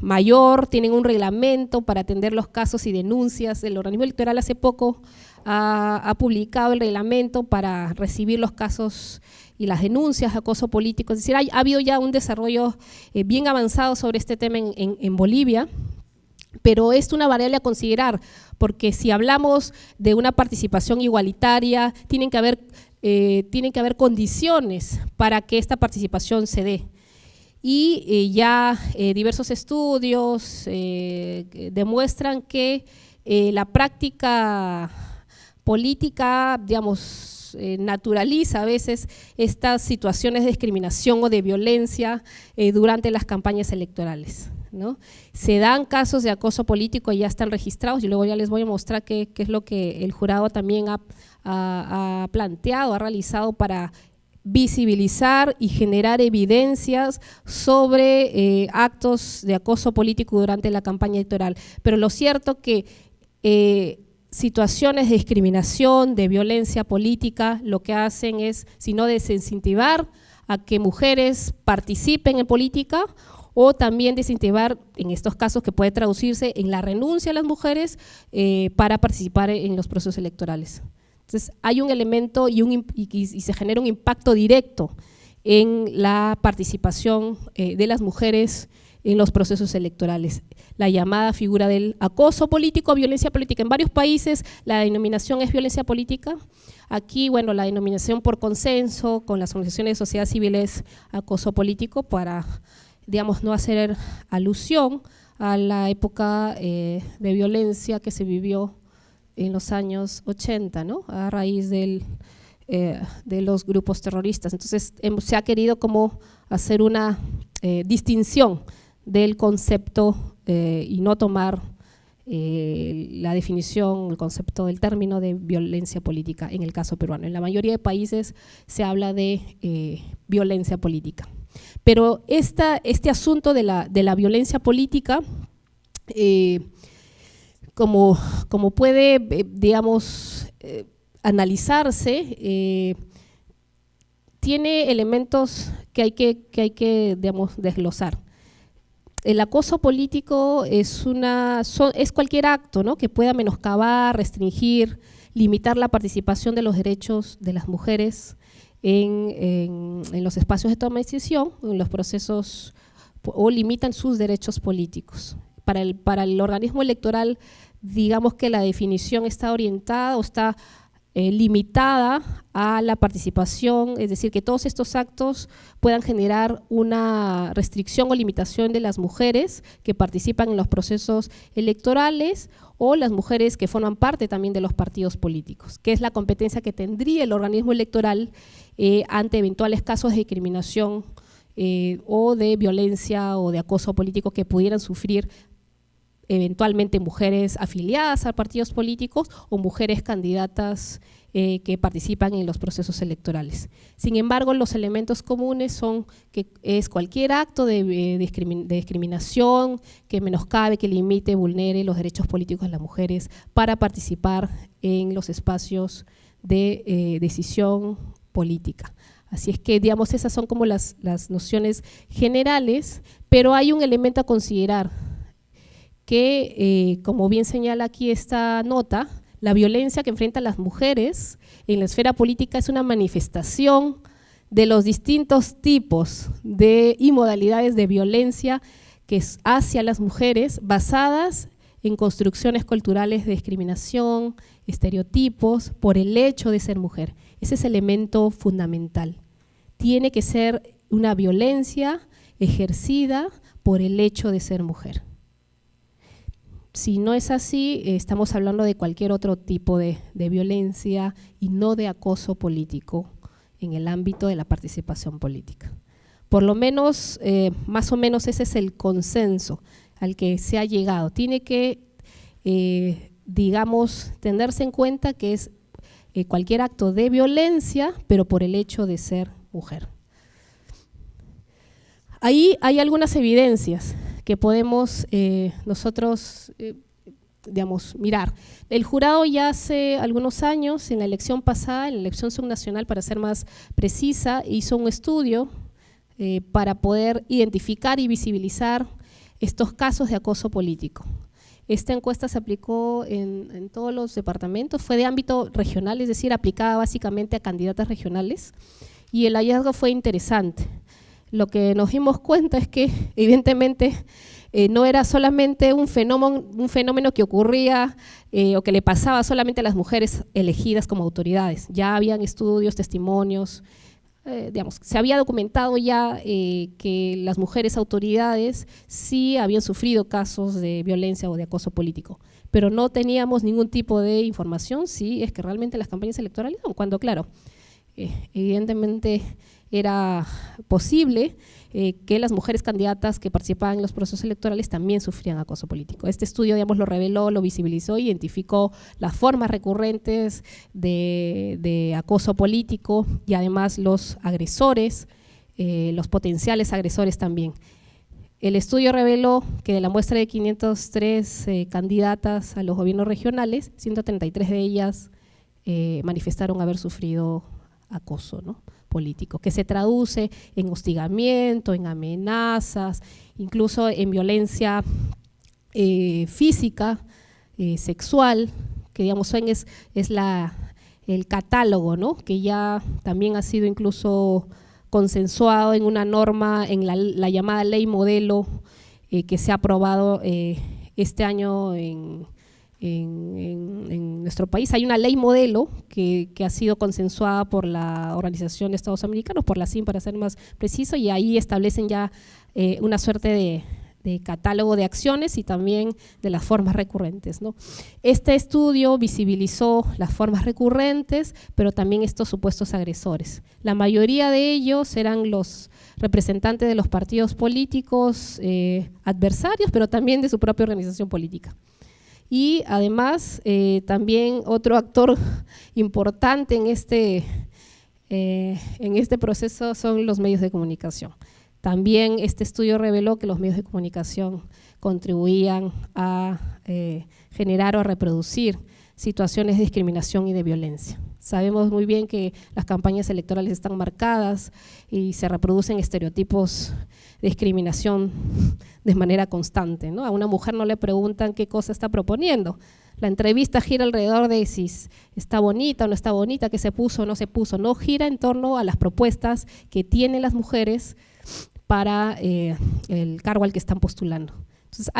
mayor, tienen un reglamento para atender los casos y denuncias. El organismo electoral hace poco ha publicado el reglamento para recibir los casos y las denuncias de acoso político, es decir, ha habido ya un desarrollo bien avanzado sobre este tema en Bolivia. Pero es una variable a considerar, porque si hablamos de una participación igualitaria, tienen que haber condiciones para que esta participación se dé. Y ya diversos estudios demuestran que la práctica política, digamos, naturaliza a veces estas situaciones de discriminación o de violencia durante las campañas electorales, ¿no? Se dan casos de acoso político y ya están registrados, y luego ya les voy a mostrar qué es lo que el jurado también ha planteado, ha realizado para visibilizar y generar evidencias sobre actos de acoso político durante la campaña electoral. Pero lo cierto que situaciones de discriminación, de violencia política, lo que hacen es, sino desincentivar a que mujeres participen en política, o también desincentivar, en estos casos que puede traducirse en la renuncia a las mujeres para participar en los procesos electorales. Entonces hay un elemento y se genera un impacto directo en la participación de las mujeres en los procesos electorales. La llamada figura del acoso político, violencia política. En varios países la denominación es violencia política. Aquí, bueno, la denominación por consenso con las organizaciones de sociedad civil es acoso político para, digamos, no hacer alusión a la época de violencia que se vivió en los años 80, ¿no? A raíz de los grupos terroristas. Entonces se ha querido como hacer una distinción del concepto y no tomar la definición, el concepto del término de violencia política en el caso peruano. En la mayoría de países se habla de violencia política. Pero este asunto de la violencia política, como puede, digamos, analizarse, tiene elementos que hay que digamos, desglosar. El acoso político es cualquier acto, ¿no?, que pueda menoscabar, restringir, limitar la participación de los derechos de las mujeres en los espacios de toma de decisión, en los procesos, o limitan sus derechos políticos. Para el organismo electoral, digamos que la definición está orientada o está limitada a la participación, es decir, que todos estos actos puedan generar una restricción o limitación de las mujeres que participan en los procesos electorales o las mujeres que forman parte también de los partidos políticos, que es la competencia que tendría el organismo electoral ante eventuales casos de discriminación o de violencia o de acoso político que pudieran sufrir eventualmente mujeres afiliadas a partidos políticos o mujeres candidatas que participan en los procesos electorales. Sin embargo, los elementos comunes son que es cualquier acto de discriminación que menoscabe, que limite, vulnere los derechos políticos de las mujeres para participar en los espacios de decisión política. Así es que, digamos, esas son como las nociones generales, pero hay un elemento a considerar que, como bien señala aquí esta nota, la violencia que enfrentan las mujeres en la esfera política es una manifestación de los distintos tipos y modalidades de violencia que es hacia las mujeres basadas en construcciones culturales de discriminación, estereotipos, por el hecho de ser mujer. Ese es el elemento fundamental. Tiene que ser una violencia ejercida por el hecho de ser mujer. Si no es así, estamos hablando de cualquier otro tipo de violencia y no de acoso político en el ámbito de la participación política. Por lo menos, más o menos ese es el consenso al que se ha llegado. Tiene que, digamos, tenerse en cuenta que es cualquier acto de violencia, pero por el hecho de ser mujer. Ahí hay algunas evidencias que podemos nosotros, digamos, mirar. El jurado ya hace algunos años, en la elección pasada, en la elección subnacional, para ser más precisa, hizo un estudio para poder identificar y visibilizar estos casos de acoso político. Esta encuesta se aplicó en todos los departamentos, fue de ámbito regional, es decir, aplicada básicamente a candidatas regionales, y el hallazgo fue interesante. Lo que nos dimos cuenta es que, evidentemente, no era solamente un fenómeno que ocurría o que le pasaba solamente a las mujeres elegidas como autoridades. Ya habían estudios, testimonios, digamos, se había documentado ya que las mujeres autoridades sí habían sufrido casos de violencia o de acoso político, pero no teníamos ningún tipo de información si es que realmente las campañas electorales, cuando claro, evidentemente era posible que las mujeres candidatas que participaban en los procesos electorales también sufrían acoso político. Este estudio, digamos, lo reveló, lo visibilizó, identificó las formas recurrentes de acoso político y además los agresores, los potenciales agresores también. El estudio reveló que de la muestra de 503 candidatas a los gobiernos regionales, 133 de ellas manifestaron haber sufrido acoso, ¿no?, político, que se traduce en hostigamiento, en amenazas, incluso en violencia física, sexual, que digamos es el catálogo, ¿no?, que ya también ha sido incluso consensuado en una norma, en la llamada ley modelo que se ha aprobado este año en nuestro país. Hay una ley modelo que ha sido consensuada por la Organización de Estados Americanos, por la CIN para ser más preciso, y ahí establecen ya una suerte de catálogo de acciones y también de las formas recurrentes, ¿no? Este estudio visibilizó las formas recurrentes, pero también estos supuestos agresores. La mayoría de ellos eran los representantes de los partidos políticos adversarios, pero también de su propia organización política. Y además también otro actor importante en este proceso son los medios de comunicación. También este estudio reveló que los medios de comunicación contribuían a generar o a reproducir situaciones de discriminación y de violencia. Sabemos muy bien que las campañas electorales están marcadas y se reproducen estereotipos de discriminación de manera constante, ¿no? A una mujer no le preguntan qué cosa está proponiendo. La entrevista gira alrededor de si está bonita o no está bonita, qué se puso o no se puso. No gira en torno a las propuestas que tienen las mujeres para el cargo al que están postulando. Entonces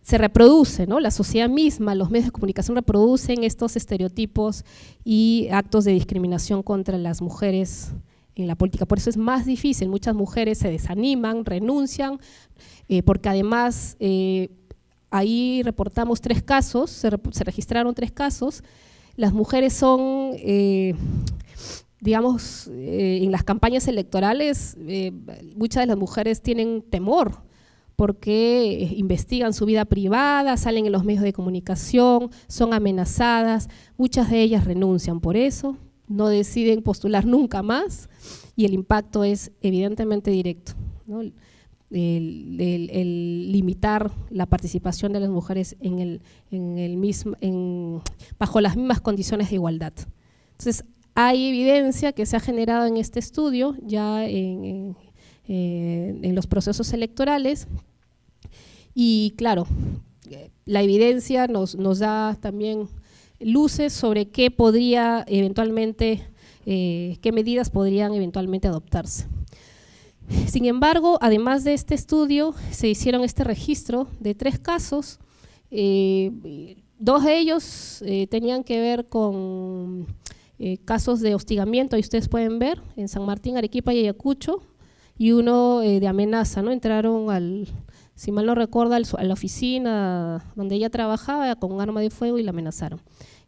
se reproduce, ¿no? La sociedad misma, los medios de comunicación reproducen estos estereotipos y actos de discriminación contra las mujeres en la política. Por eso es más difícil, muchas mujeres se desaniman, renuncian, porque además ahí reportamos 3 casos, se registraron 3 casos, las mujeres son, digamos, en las campañas electorales, muchas de las mujeres tienen temor, porque investigan su vida privada, salen en los medios de comunicación, son amenazadas, muchas de ellas renuncian por eso, no deciden postular nunca más y el impacto es evidentemente directo, ¿no? El limitar la participación de las mujeres bajo las mismas condiciones de igualdad. Entonces, hay evidencia que se ha generado en este estudio ya en los procesos electorales y claro, la evidencia nos da también luces sobre qué podría eventualmente, qué medidas podrían eventualmente adoptarse. Sin embargo, además de este estudio, se hicieron este registro de 3 casos, 2 de ellos tenían que ver con casos de hostigamiento, ahí ustedes pueden ver, en San Martín, Arequipa y Ayacucho, y uno de amenaza, ¿no? Entraron si mal no recuerdo, a la oficina donde ella trabajaba con un arma de fuego y la amenazaron.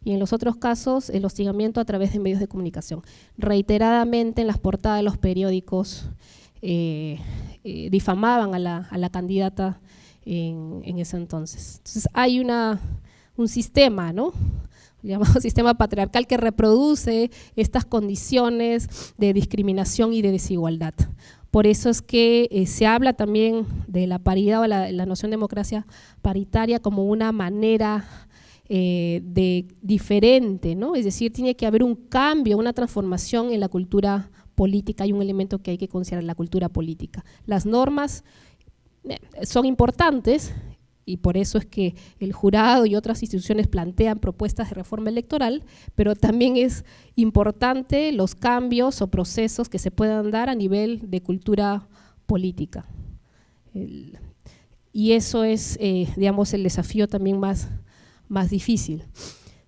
Y en los otros casos, el hostigamiento a través de medios de comunicación. Reiteradamente en las portadas de los periódicos difamaban a la candidata en ese entonces. Entonces hay un sistema, ¿no?, llamado sistema patriarcal, que reproduce estas condiciones de discriminación y de desigualdad. Por eso es que se habla también de la paridad o la noción de democracia paritaria como una manera diferente, ¿no? Es decir, tiene que haber un cambio, una transformación en la cultura política. Hay un elemento que hay que considerar, la cultura política. Las normas son importantes y por eso es que el jurado y otras instituciones plantean propuestas de reforma electoral, pero también es importante los cambios o procesos que se puedan dar a nivel de cultura política. y eso es, digamos, el desafío también más difícil.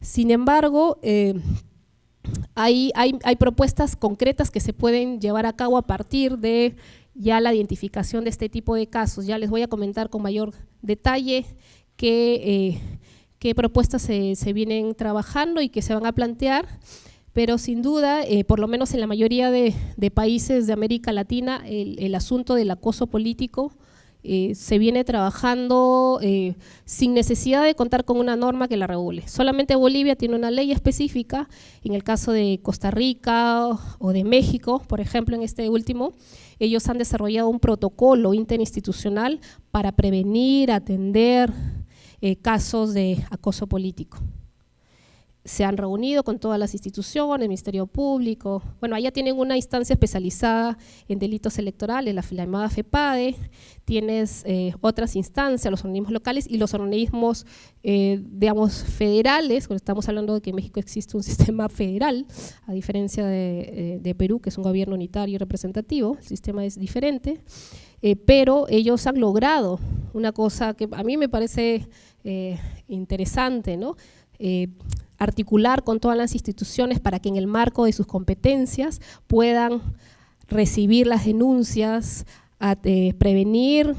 Sin embargo, hay propuestas concretas que se pueden llevar a cabo a partir de ya la identificación de este tipo de casos. Ya les voy a comentar con mayor detalle qué propuestas se vienen trabajando y que se van a plantear, pero sin duda, por lo menos en la mayoría de países de América Latina, el asunto del acoso político se viene trabajando sin necesidad de contar con una norma que la regule. Solamente Bolivia tiene una ley específica. En el caso de Costa Rica o de México, por ejemplo, en este último, ellos han desarrollado un protocolo interinstitucional para prevenir, atender casos de acoso político. Se han reunido con todas las instituciones, el Ministerio Público, bueno, allá tienen una instancia especializada en delitos electorales, la llamada FEPADE, tienes otras instancias, los organismos locales y los organismos, digamos, federales, cuando estamos hablando de que en México existe un sistema federal, a diferencia de Perú, que es un gobierno unitario y representativo, el sistema es diferente, pero ellos han logrado una cosa que a mí me parece interesante, ¿no? Articular con todas las instituciones para que en el marco de sus competencias puedan recibir las denuncias, prevenir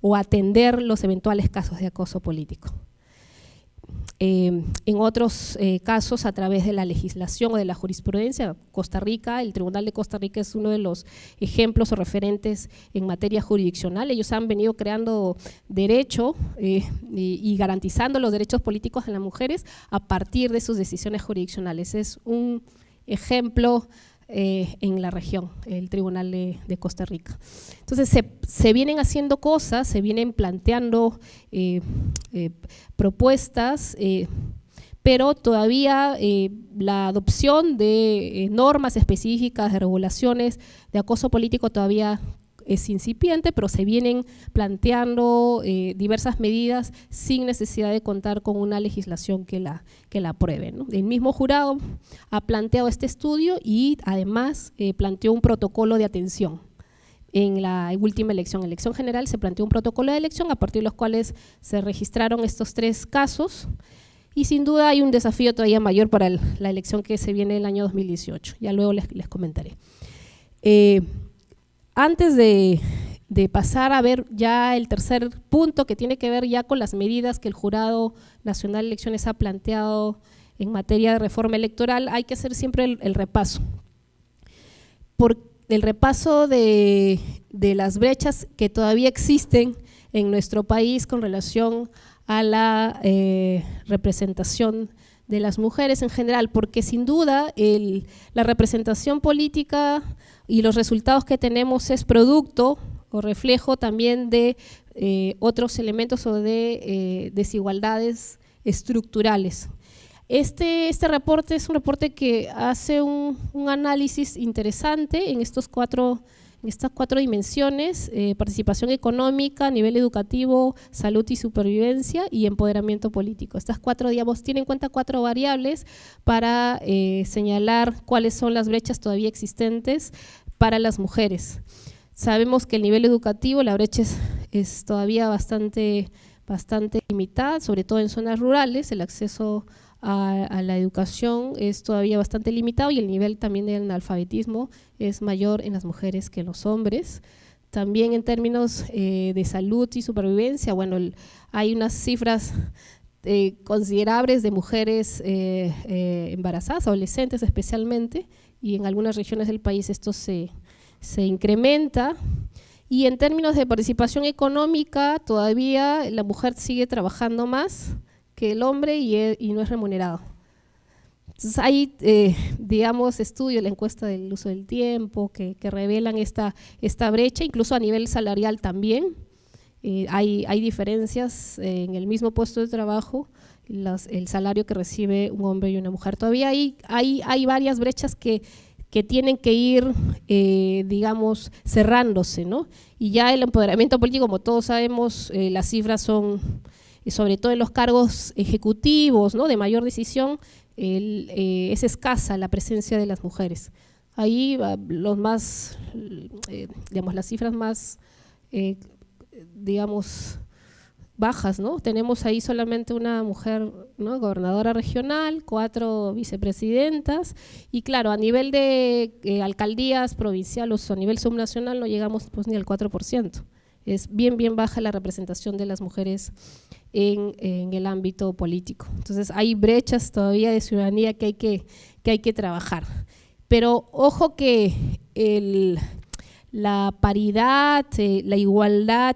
o atender los eventuales casos de acoso político. En otros casos, a través de la legislación o de la jurisprudencia, Costa Rica, el Tribunal de Costa Rica es uno de los ejemplos o referentes en materia jurisdiccional. Ellos han venido creando derecho y garantizando los derechos políticos de las mujeres a partir de sus decisiones jurisdiccionales. Es un ejemplo en la región, el Tribunal de Costa Rica. Entonces se vienen haciendo cosas, se vienen planteando propuestas, pero todavía la adopción de normas específicas, de regulaciones de acoso político todavía es incipiente, pero se vienen planteando diversas medidas sin necesidad de contar con una legislación que la apruebe, ¿no? El mismo jurado ha planteado este estudio y además planteó un protocolo de atención. En la última elección general se planteó un protocolo de elección a partir de los cuales se registraron estos 3 casos y sin duda hay un desafío todavía mayor para la elección que se viene el año 2018, ya luego les comentaré. Antes de pasar a ver ya el tercer punto que tiene que ver ya con las medidas que el Jurado Nacional de Elecciones ha planteado en materia de reforma electoral, hay que hacer siempre el repaso. El repaso de las brechas que todavía existen en nuestro país con relación a la representación de las mujeres en general, porque sin duda la representación política y los resultados que tenemos es producto o reflejo también de otros elementos o de desigualdades estructurales. Este reporte es un reporte que hace un análisis interesante en estas 4 dimensiones, participación económica, nivel educativo, salud y supervivencia y empoderamiento político. Estas 4, digamos, tienen en cuenta 4 variables para señalar cuáles son las brechas todavía existentes para las mujeres. Sabemos que el nivel educativo, la brecha es todavía bastante limitada, sobre todo en zonas rurales, el acceso a la educación es todavía bastante limitado y el nivel también del analfabetismo es mayor en las mujeres que en los hombres. También en términos de salud y supervivencia, bueno, hay unas cifras considerables de mujeres embarazadas, adolescentes especialmente, y en algunas regiones del país esto se incrementa. Y en términos de participación económica, todavía la mujer sigue trabajando más que el hombre y no es remunerado. Entonces hay, digamos, estudios, la encuesta del uso del tiempo que revelan esta brecha, incluso a nivel salarial también. Hay diferencias en el mismo puesto de trabajo, el salario que recibe un hombre y una mujer. Todavía hay varias brechas que tienen que ir, digamos, cerrándose, ¿no? Y ya el empoderamiento político, como todos sabemos, las cifras son, sobre todo en los cargos ejecutivos, ¿no?, de mayor decisión, es escasa la presencia de las mujeres. Ahí digamos, las cifras más, digamos, bajas, ¿no? Tenemos ahí solamente una mujer, ¿no?, gobernadora regional, 4 vicepresidentas, y claro, a nivel de alcaldías provinciales o a nivel subnacional no llegamos pues ni al 4%. Es bien baja la representación de las mujeres en el ámbito político. Entonces hay brechas todavía de ciudadanía que hay que trabajar. Pero ojo que la paridad, la igualdad,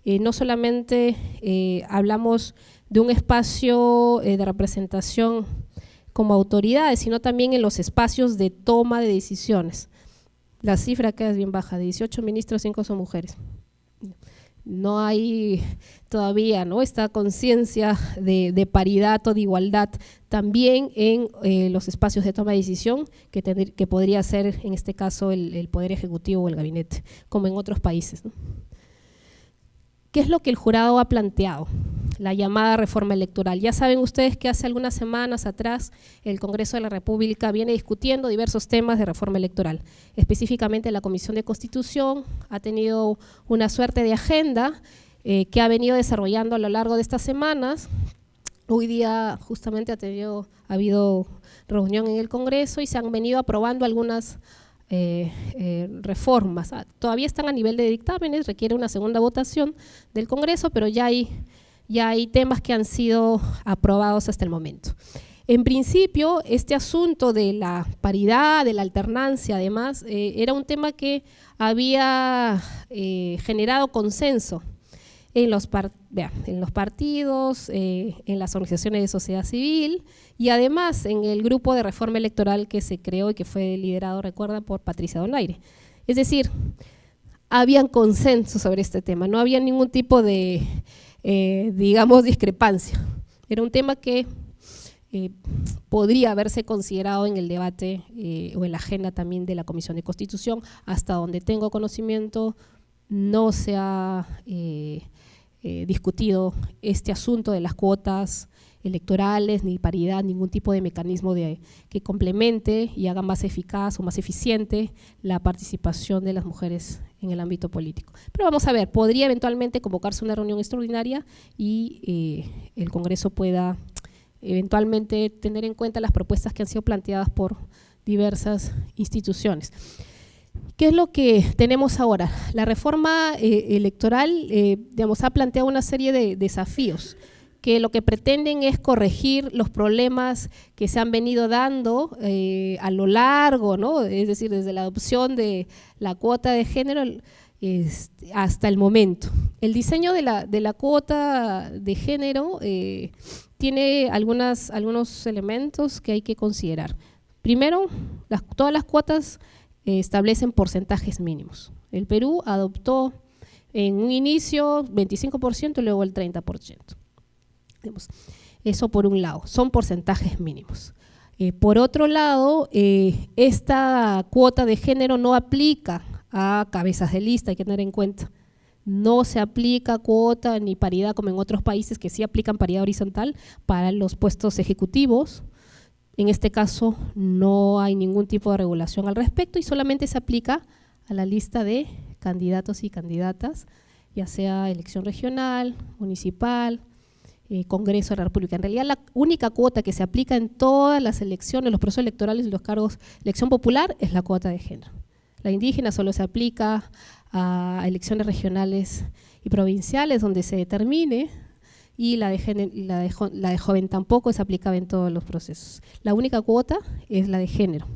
no solamente hablamos de un espacio de representación como autoridades, sino también en los espacios de toma de decisiones. La cifra queda bien baja, de 18 ministros, 5 son mujeres. No hay todavía, ¿no?, esta conciencia de paridad o de igualdad también en los espacios de toma de decisión que podría ser en este caso el Poder Ejecutivo o el Gabinete, como en otros países, ¿no? ¿Qué es lo que el jurado ha planteado? La llamada reforma electoral. Ya saben ustedes que hace algunas semanas atrás el Congreso de la República viene discutiendo diversos temas de reforma electoral. Específicamente la Comisión de Constitución ha tenido una suerte de agenda que ha venido desarrollando a lo largo de estas semanas. Hoy día justamente ha habido reunión en el Congreso y se han venido aprobando algunas reformas. Todavía están a nivel de dictámenes, requiere una segunda votación del Congreso, pero ya hay temas que han sido aprobados hasta el momento. En principio, este asunto de la paridad, de la alternancia, además, era un tema que había generado consenso en los partidos, en las organizaciones de sociedad civil y además en el grupo de reforma electoral que se creó y que fue liderado, recuerdan, por Patricia Donaire. Es decir, habían consenso sobre este tema, no había ningún tipo de, digamos, discrepancia. Era un tema que podría haberse considerado en el debate o en la agenda también de la Comisión de Constitución. Hasta donde tengo conocimiento, no se ha discutido este asunto de las cuotas electorales, ni paridad, ningún tipo de mecanismo que complemente y haga más eficaz o más eficiente la participación de las mujeres en el ámbito político. Pero vamos a ver, podría eventualmente convocarse una reunión extraordinaria y el Congreso pueda eventualmente tener en cuenta las propuestas que han sido planteadas por diversas instituciones. ¿Qué es lo que tenemos ahora? La reforma electoral digamos, ha planteado una serie de desafíos que lo que pretenden es corregir los problemas que se han venido dando a lo largo, ¿no?, es decir, desde la adopción de la cuota de género hasta el momento. El diseño de la cuota de género tiene algunos elementos que hay que considerar. Primero, todas las cuotas establecen porcentajes mínimos. El Perú adoptó en un inicio 25% y luego el 30%. Eso por un lado, son porcentajes mínimos. Por otro lado, esta cuota de género no aplica a cabezas de lista, hay que tener en cuenta. No se aplica cuota ni paridad como en otros países que sí aplican paridad horizontal para los puestos ejecutivos. En este caso no hay ningún tipo de regulación al respecto y solamente se aplica a la lista de candidatos y candidatas, ya sea elección regional, municipal, Congreso de la República. En realidad la única cuota que se aplica en todas las elecciones, los procesos electorales y los cargos de elección popular es la cuota de género. La indígena solo se aplica a elecciones regionales y provinciales donde se determine, y la de joven tampoco es aplicable en todos los procesos. La única cuota es la de género.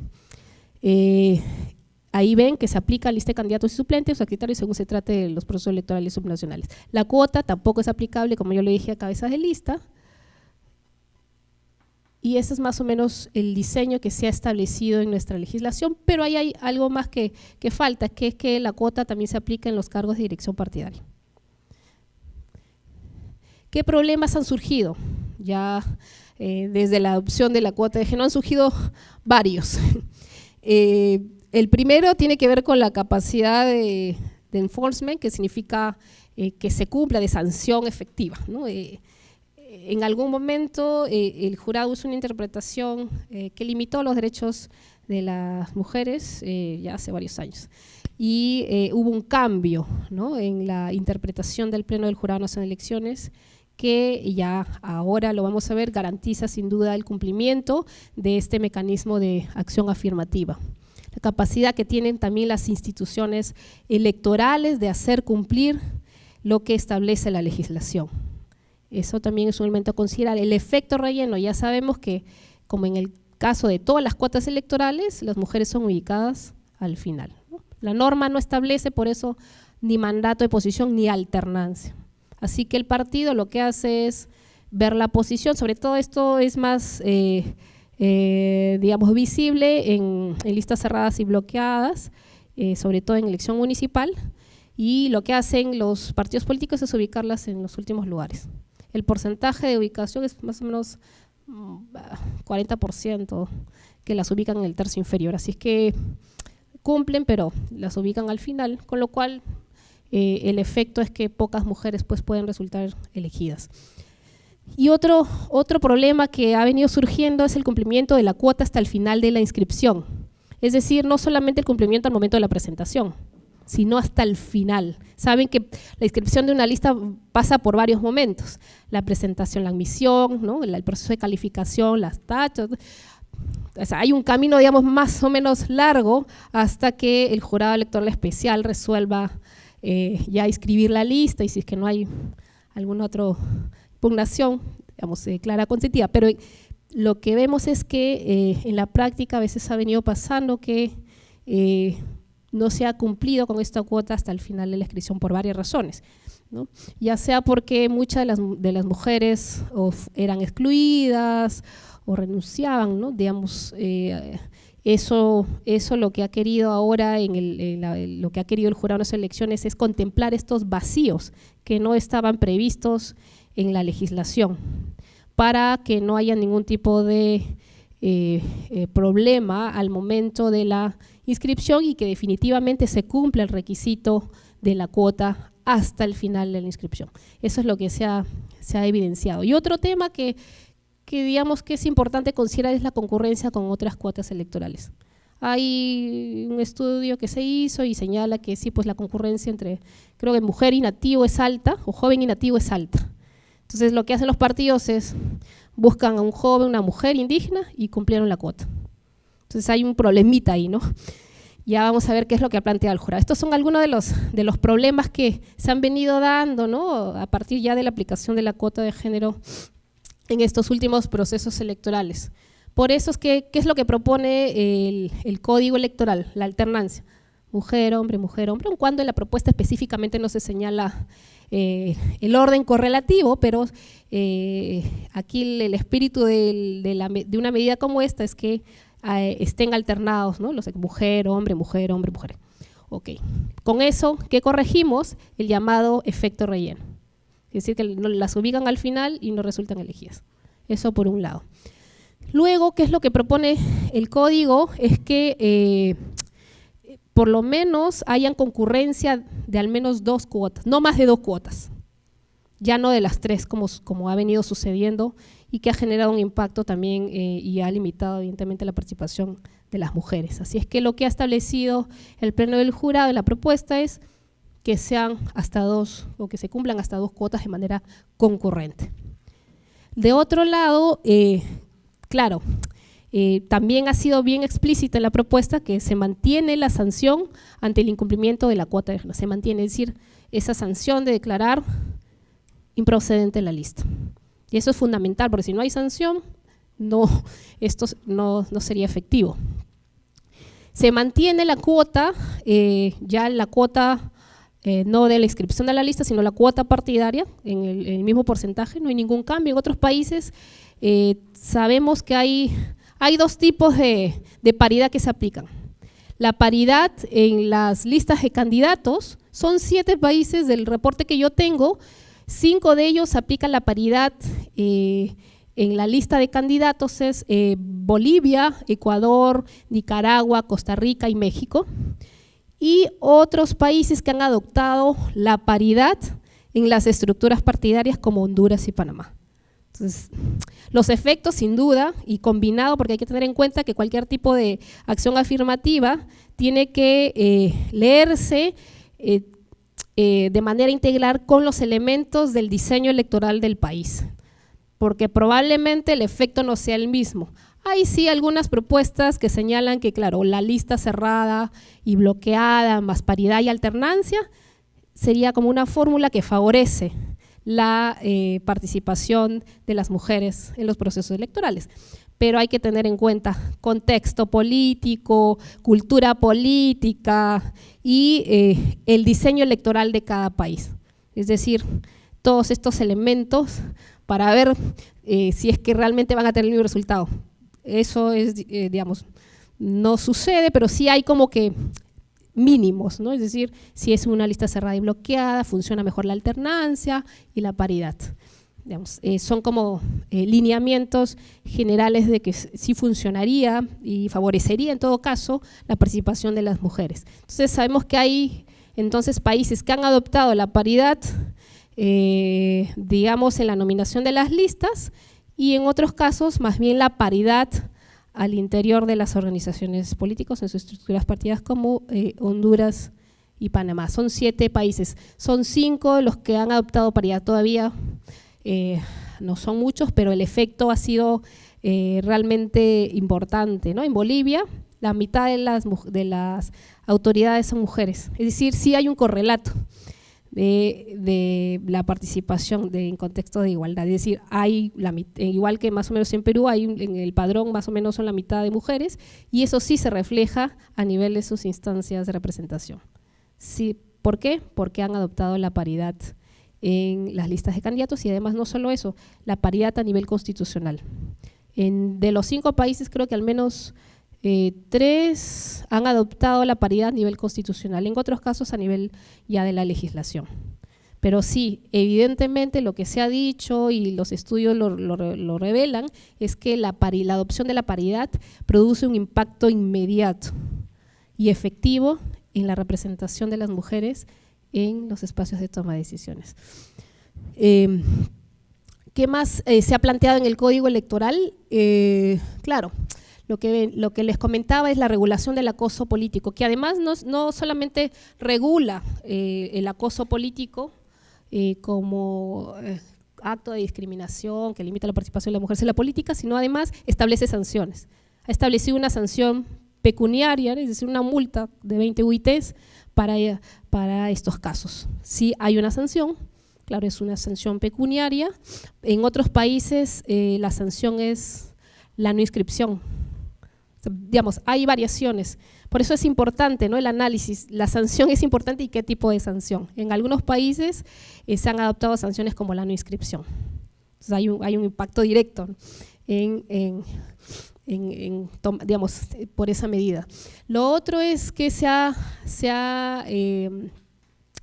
Ahí ven que se aplica a lista de candidatos y suplentes o a criterios según se trate de los procesos electorales subnacionales. La cuota tampoco es aplicable, como yo le dije, a cabezas de lista. Y ese es más o menos el diseño que se ha establecido en nuestra legislación, pero ahí hay algo más que falta, que es que la cuota también se aplica en los cargos de dirección partidaria. ¿Qué problemas han surgido? Ya desde la adopción de la cuota de género han surgido varios. El primero tiene que ver con la capacidad de enforcement, que significa que se cumpla, de sanción efectiva, ¿no? En algún momento el jurado hizo una interpretación que limitó los derechos de las mujeres ya hace varios años. y hubo un cambio, ¿no?, en la interpretación del Pleno del Jurado Nacional de Elecciones, que ya ahora lo vamos a ver, garantiza sin duda el cumplimiento de este mecanismo de acción afirmativa. La capacidad que tienen también las instituciones electorales de hacer cumplir lo que establece la legislación. Eso también es un elemento a considerar. El efecto relleno, ya sabemos que, como en el caso de todas las cuotas electorales, las mujeres son ubicadas al final, ¿no? La norma no establece por eso ni mandato de posición ni alternancia. Así que el partido lo que hace es ver la posición, sobre todo esto es más, digamos, visible en listas cerradas y bloqueadas, sobre todo en elección municipal, y lo que hacen los partidos políticos es ubicarlas en los últimos lugares. El porcentaje de ubicación es más o menos 40% que las ubican en el tercio inferior, así es que cumplen, pero las ubican al final, con lo cual el efecto es que pocas mujeres pues pueden resultar elegidas. Y otro problema que ha venido surgiendo es el cumplimiento de la cuota hasta el final de la inscripción, es decir, no solamente el cumplimiento al momento de la presentación, sino hasta el final. Saben que la inscripción de una lista pasa por varios momentos, la presentación, la admisión, ¿no?, el proceso de calificación, las tachas. O sea, hay un camino, digamos, más o menos largo hasta que el jurado electoral especial resuelva ya inscribir la lista, y si es que no hay alguna otra impugnación, digamos, clara consentida. Pero lo que vemos es que en la práctica a veces ha venido pasando que no se ha cumplido con esta cuota hasta el final de la inscripción por varias razones, ¿no? Ya sea porque muchas de las mujeres eran excluidas o renunciaban, ¿no? Digamos, eso lo que ha querido ahora, lo que ha querido el jurado de las elecciones es contemplar estos vacíos que no estaban previstos en la legislación, para que no haya ningún tipo de problema al momento de la inscripción y que definitivamente se cumpla el requisito de la cuota hasta el final de la inscripción. Eso es lo que se ha evidenciado. Y otro tema que digamos que es importante considerar es la concurrencia con otras cuotas electorales. Hay un estudio que se hizo y señala que sí, pues la concurrencia entre, creo que mujer y nativo es alta, o joven y nativo es alta. Entonces lo que hacen los partidos es buscan a un joven, una mujer indígena y cumplieron la cuota. Entonces hay un problemita ahí, ¿no? Ya vamos a ver qué es lo que ha planteado el jurado. Estos son algunos de los problemas que se han venido dando, ¿no?, a partir ya de la aplicación de la cuota de género en estos últimos procesos electorales. Por eso es que, ¿qué es lo que propone el Código Electoral? La alternancia, mujer, hombre, aun cuando en la propuesta específicamente no se señala el orden correlativo, pero aquí el espíritu de una medida como esta es que estén alternados, ¿no?, los mujer, hombre, mujer. Ok, con eso, ¿qué corregimos? El llamado efecto relleno. Es decir, que las ubican al final y no resultan elegidas. Eso por un lado. Luego, ¿qué es lo que propone el código? Es que por lo menos hayan concurrencia de al menos 2 cuotas, no más de 2 cuotas, ya no de las 3 como ha venido sucediendo y que ha generado un impacto también y ha limitado evidentemente la participación de las mujeres. Así es que lo que ha establecido el Pleno del Jurado en la propuesta es que sean hasta 2 o que se cumplan hasta 2 cuotas de manera concurrente. De otro lado, claro, también ha sido bien explícita en la propuesta que se mantiene la sanción ante el incumplimiento de la cuota de género. Se mantiene, es decir, esa sanción de declarar improcedente la lista. Y eso es fundamental, porque si no hay sanción, esto no sería efectivo. Se mantiene la cuota, ya la cuota no de la inscripción de la lista, sino la cuota partidaria en el mismo porcentaje, no hay ningún cambio. En otros países sabemos que hay 2 tipos de paridad que se aplican. La paridad en las listas de candidatos, son 7 países del reporte que yo tengo, 5 de ellos aplican la paridad en la lista de candidatos, es Bolivia, Ecuador, Nicaragua, Costa Rica y México. Y otros países que han adoptado la paridad en las estructuras partidarias como Honduras y Panamá. Entonces, los efectos, sin duda, y combinado, porque hay que tener en cuenta que cualquier tipo de acción afirmativa tiene que leerse de manera integral con los elementos del diseño electoral del país, porque probablemente el efecto no sea el mismo. Hay sí algunas propuestas que señalan que, claro, la lista cerrada y bloqueada, más paridad y alternancia, sería como una fórmula que favorece la participación de las mujeres en los procesos electorales. Pero hay que tener en cuenta contexto político, cultura política y el diseño electoral de cada país. Es decir, todos estos elementos para ver si es que realmente van a tener el mismo resultado. Eso es, digamos, no sucede, pero sí hay como que mínimos, ¿no? Es decir, si es una lista cerrada y bloqueada, funciona mejor la alternancia y la paridad. Digamos, son como lineamientos generales de que sí funcionaría y favorecería en todo caso la participación de las mujeres. Entonces sabemos que hay entonces países que han adoptado la paridad, digamos, en la nominación de las listas, y en otros casos más bien la paridad al interior de las organizaciones políticas en sus estructuras partidas, como Honduras y Panamá. Son 7 países, son 5 los que han adoptado paridad todavía, no son muchos, pero el efecto ha sido realmente importante, ¿no? En Bolivia, la mitad de las autoridades son mujeres, es decir, sí hay un correlato de la participación en contexto de igualdad, es decir, hay igual que más o menos en Perú, hay en el padrón más o menos son la mitad de mujeres, y eso sí se refleja a nivel de sus instancias de representación. Sí, ¿por qué? Porque han adoptado la paridad en las listas de candidatos, y además no solo eso, la paridad a nivel constitucional. De los 5 países creo que al menos 3 han adoptado la paridad a nivel constitucional, en otros casos a nivel ya de la legislación. Pero sí, evidentemente lo que se ha dicho y los estudios lo revelan es que la adopción de la paridad produce un impacto inmediato y efectivo en la representación de las mujeres en los espacios de toma de decisiones. ¿Qué más se ha planteado en el Código Electoral? Claro, lo que les comentaba es la regulación del acoso político, que además no solamente regula el acoso político como acto de discriminación que limita la participación de las mujeres en la política, sino además establece sanciones. Ha establecido una sanción pecuniaria, es decir, una multa de 20 UITs para estos casos. Sí hay una sanción, claro, es una sanción pecuniaria. En otros países la sanción es la no inscripción. Digamos, hay variaciones, por eso es importante, ¿no?, el análisis, la sanción es importante y qué tipo de sanción. En algunos países se han adoptado sanciones como la no inscripción, entonces hay un impacto directo digamos, por esa medida. Lo otro es que se ha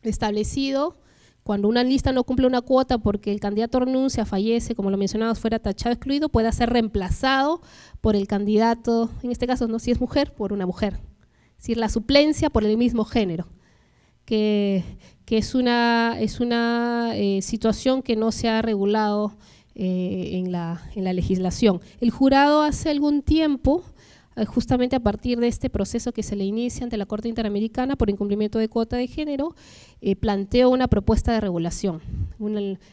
establecido cuando una lista no cumple una cuota porque el candidato renuncia, fallece, como lo mencionábamos, fuera tachado, excluido, pueda ser reemplazado por el candidato, en este caso, no, si es mujer, por una mujer. Es decir, la suplencia por el mismo género, que es una situación que no se ha regulado en la legislación. El jurado hace algún tiempo, justamente a partir de este proceso que se le inicia ante la Corte Interamericana por incumplimiento de cuota de género, planteó una propuesta de regulación.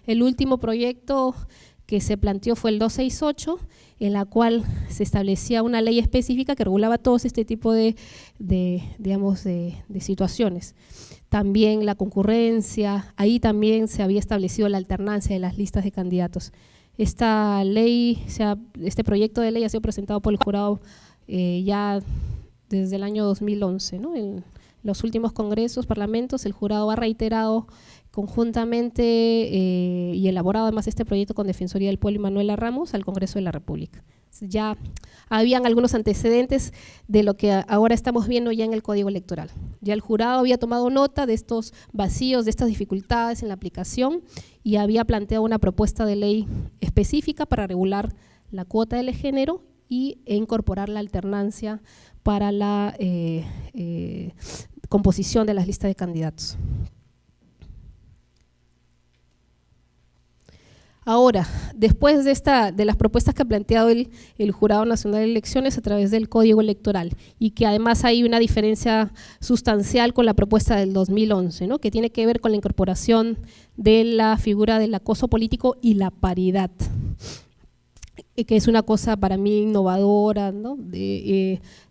El último proyecto que se planteó fue el 268, en la cual se establecía una ley específica que regulaba todo este tipo de situaciones. También la concurrencia, ahí también se había establecido la alternancia de las listas de candidatos. Esta ley, este proyecto de ley ha sido presentado por el jurado ya desde el año 2011, ¿no? En los últimos congresos, parlamentos, el jurado ha reiterado conjuntamente y elaborado además este proyecto con Defensoría del Pueblo y Manuela Ramos al Congreso de la República. Ya habían algunos antecedentes de lo que ahora estamos viendo ya en el Código Electoral. Ya el jurado había tomado nota de estos vacíos, de estas dificultades en la aplicación y había planteado una propuesta de ley específica para regular la cuota de género e incorporar la alternancia para la composición de las listas de candidatos. Ahora, después de las propuestas que ha planteado el Jurado Nacional de Elecciones a través del Código Electoral, y que además hay una diferencia sustancial con la propuesta del 2011, ¿no?, que tiene que ver con la incorporación de la figura del acoso político y la paridad, que es una cosa para mí innovadora, ¿no?,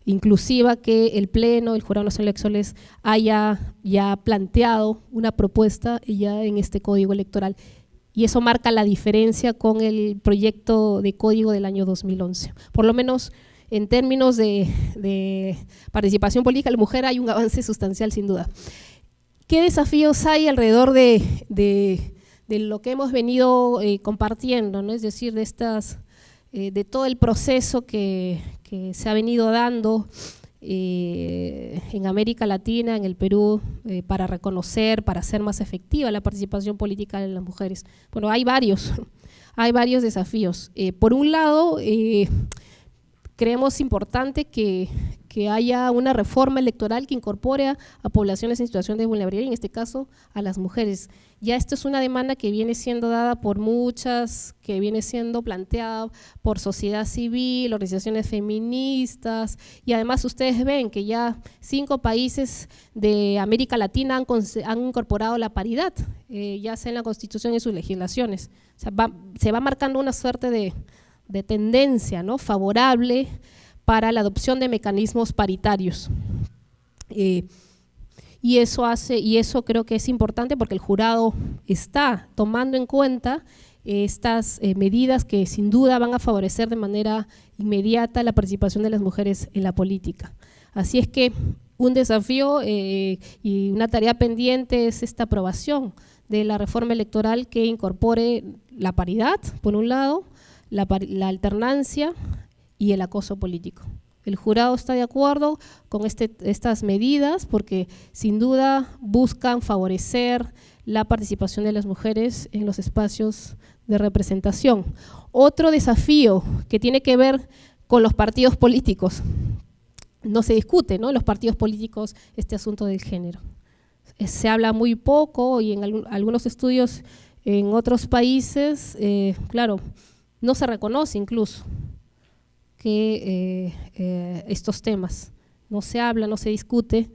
inclusiva, que el Pleno, el Jurado Nacional de Elecciones haya ya planteado una propuesta ya en este Código Electoral. Y eso marca la diferencia con el proyecto de código del año 2011. Por lo menos en términos de participación política, la mujer hay un avance sustancial sin duda. ¿Qué desafíos hay alrededor de lo que hemos venido compartiendo, ¿no? Es decir, de todo el proceso que se ha venido dando en América Latina, en el Perú, para reconocer, para hacer más efectiva la participación política de las mujeres? Bueno, hay varios desafíos. Por un lado, creemos importante que haya una reforma electoral que incorpore a poblaciones en situación de vulnerabilidad, en este caso a las mujeres. Ya esto es una demanda que viene siendo dada por muchas, que viene siendo planteada por sociedad civil, organizaciones feministas, y además ustedes ven que ya 5 países de América Latina han incorporado la paridad, ya sea en la Constitución y sus legislaciones. O sea, se va marcando una suerte de tendencia, ¿no?, favorable para la adopción de mecanismos paritarios. Y eso creo que es importante porque el jurado está tomando en cuenta estas medidas que sin duda van a favorecer de manera inmediata la participación de las mujeres en la política. Así es que un desafío y una tarea pendiente es esta aprobación de la reforma electoral que incorpore la paridad, por un lado, la alternancia y el acoso político. El jurado está de acuerdo con estas medidas porque sin duda buscan favorecer la participación de las mujeres en los espacios de representación. Otro desafío que tiene que ver con los partidos políticos. No se discute, ¿no?, en los partidos políticos este asunto del género. Se habla muy poco y en algunos estudios en otros países, claro, no se reconoce incluso que estos temas, no se habla, no se discute.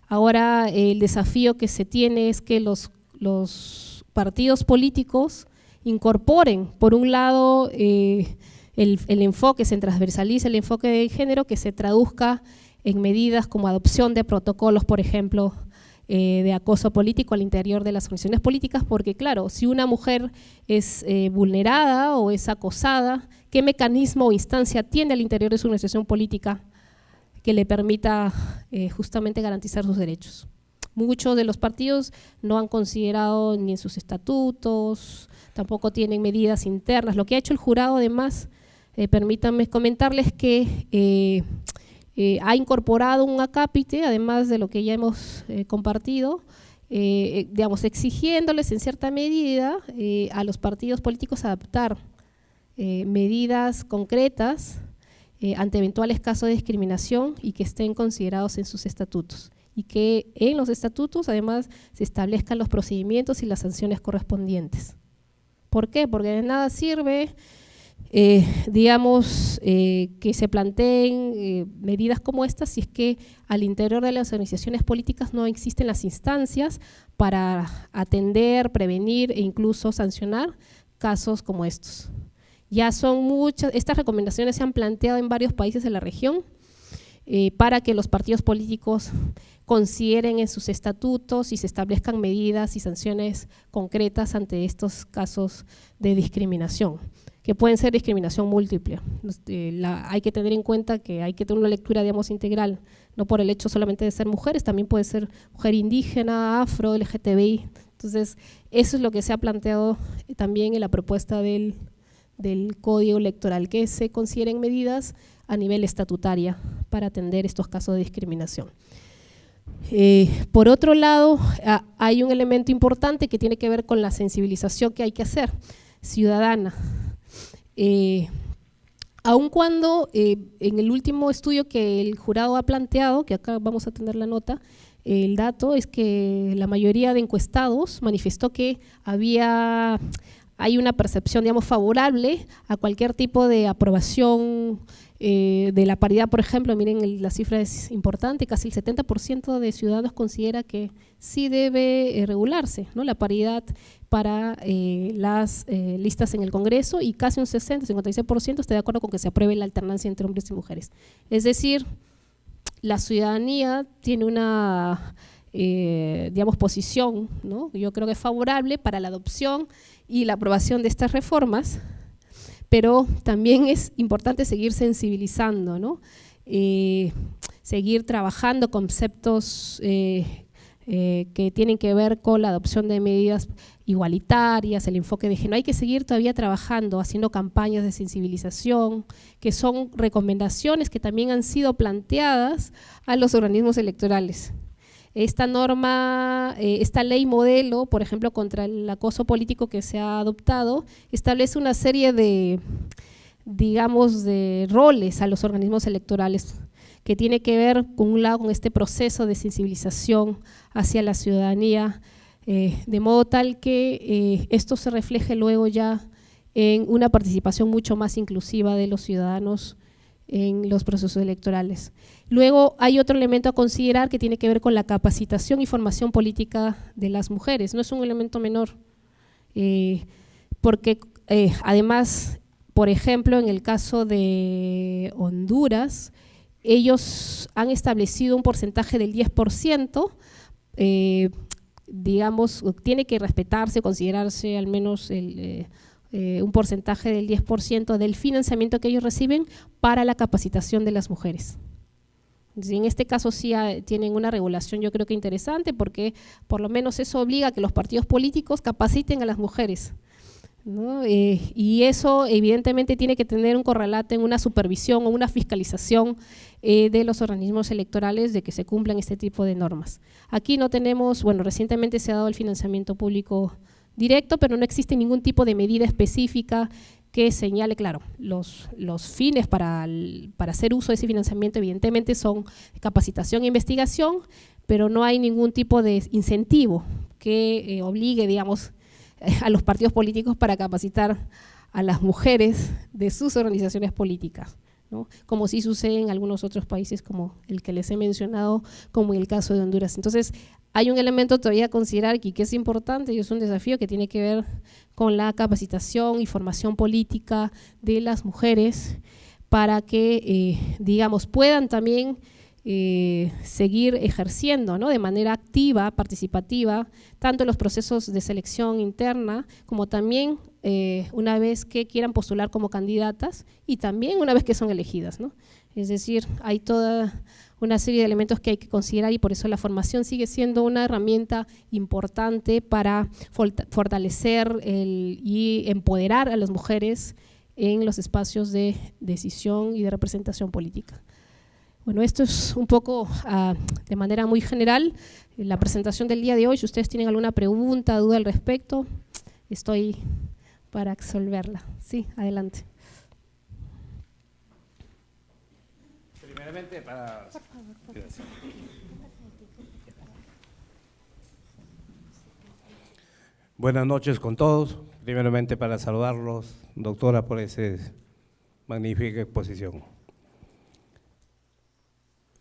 Ahora el desafío que se tiene es que los partidos políticos incorporen, por un lado, el enfoque, se transversalice el enfoque de género, que se traduzca en medidas como adopción de protocolos, por ejemplo, de acoso político al interior de las organizaciones políticas, porque claro, si una mujer es vulnerada o es acosada, ¿qué mecanismo o instancia tiene al interior de su organización política que le permita justamente garantizar sus derechos? Muchos de los partidos no han considerado ni en sus estatutos, tampoco tienen medidas internas. Lo que ha hecho el jurado además, permítanme comentarles que ha incorporado un acápite, además de lo que ya hemos compartido, digamos, exigiéndoles en cierta medida a los partidos políticos adaptar medidas concretas ante eventuales casos de discriminación y que estén considerados en sus estatutos, y que en los estatutos además se establezcan los procedimientos y las sanciones correspondientes. ¿Por qué? Porque de nada sirve que se planteen medidas como estas si es que al interior de las organizaciones políticas no existen las instancias para atender, prevenir e incluso sancionar casos como estos. Ya son muchas, estas recomendaciones se han planteado en varios países de la región para que los partidos políticos consideren en sus estatutos y se establezcan medidas y sanciones concretas ante estos casos de discriminación, que pueden ser discriminación múltiple. Hay que tener en cuenta que hay que tener una lectura, digamos, integral, no por el hecho solamente de ser mujeres, también puede ser mujer indígena, afro, LGTBI. Entonces, eso es lo que se ha planteado también en la propuesta del Código Electoral, que se consideren medidas a nivel estatutaria para atender estos casos de discriminación. Por otro lado, hay un elemento importante que tiene que ver con la sensibilización que hay que hacer, ciudadana. Aun cuando en el último estudio que el jurado ha planteado, que acá vamos a tener la nota, el dato es que la mayoría de encuestados manifestó que había hay una percepción, digamos, favorable a cualquier tipo de aprobación de la paridad. Por ejemplo, miren, la cifra es importante, casi el 70% de ciudadanos considera que sí debe regularse, ¿no?, la paridad para las listas en el Congreso, y casi un 56% está de acuerdo con que se apruebe la alternancia entre hombres y mujeres. Es decir, la ciudadanía tiene una digamos, posición, ¿no?, yo creo que es favorable para la adopción y la aprobación de estas reformas, pero también es importante seguir sensibilizando, ¿no?, seguir trabajando conceptos que tienen que ver con la adopción de medidas igualitarias, el enfoque de género. Hay que seguir todavía trabajando, haciendo campañas de sensibilización, que son recomendaciones que también han sido planteadas a los organismos electorales. Esta norma, esta ley modelo, por ejemplo, contra el acoso político que se ha adoptado, establece una serie de, digamos, de roles a los organismos electorales, que tiene que ver, por un lado, con este proceso de sensibilización hacia la ciudadanía, de modo tal que esto se refleje luego ya en una participación mucho más inclusiva de los ciudadanos en los procesos electorales. Luego hay otro elemento a considerar que tiene que ver con la capacitación y formación política de las mujeres. No es un elemento menor, porque además, por ejemplo, en el caso de Honduras, ellos han establecido un porcentaje del 10%, digamos, tiene que respetarse, considerarse al menos un porcentaje del 10% del financiamiento que ellos reciben para la capacitación de las mujeres. En este caso sí tienen una regulación, yo creo que interesante, porque por lo menos eso obliga a que los partidos políticos capaciten a las mujeres, ¿no? Y eso evidentemente tiene que tener un correlato en una supervisión o una fiscalización de los organismos electorales de que se cumplan este tipo de normas. Aquí no tenemos, bueno, recientemente se ha dado el financiamiento público directo, pero no existe ningún tipo de medida específica que señale, claro, los fines para hacer uso de ese financiamiento evidentemente son capacitación e investigación, pero no hay ningún tipo de incentivo que obligue, digamos, a los partidos políticos para capacitar a las mujeres de sus organizaciones políticas, ¿no?, como sí sucede en algunos otros países como el que les he mencionado, como en el caso de Honduras. Entonces, hay un elemento todavía a considerar y que es importante y es un desafío que tiene que ver con la capacitación y formación política de las mujeres para que, digamos, puedan también seguir ejerciendo, ¿no?, de manera activa, participativa, tanto en los procesos de selección interna como también una vez que quieran postular como candidatas y también una vez que son elegidas, ¿no? Es decir, hay toda una serie de elementos que hay que considerar y por eso la formación sigue siendo una herramienta importante para fortalecer y empoderar a las mujeres en los espacios de decisión y de representación política. Bueno, esto es un poco de manera muy general la presentación del día de hoy. Si ustedes tienen alguna pregunta, duda al respecto, estoy para absolverla. Sí, adelante. Primeramente, para… Gracias. Buenas noches con todos. Primeramente para saludarlos, doctora, por esa magnífica exposición.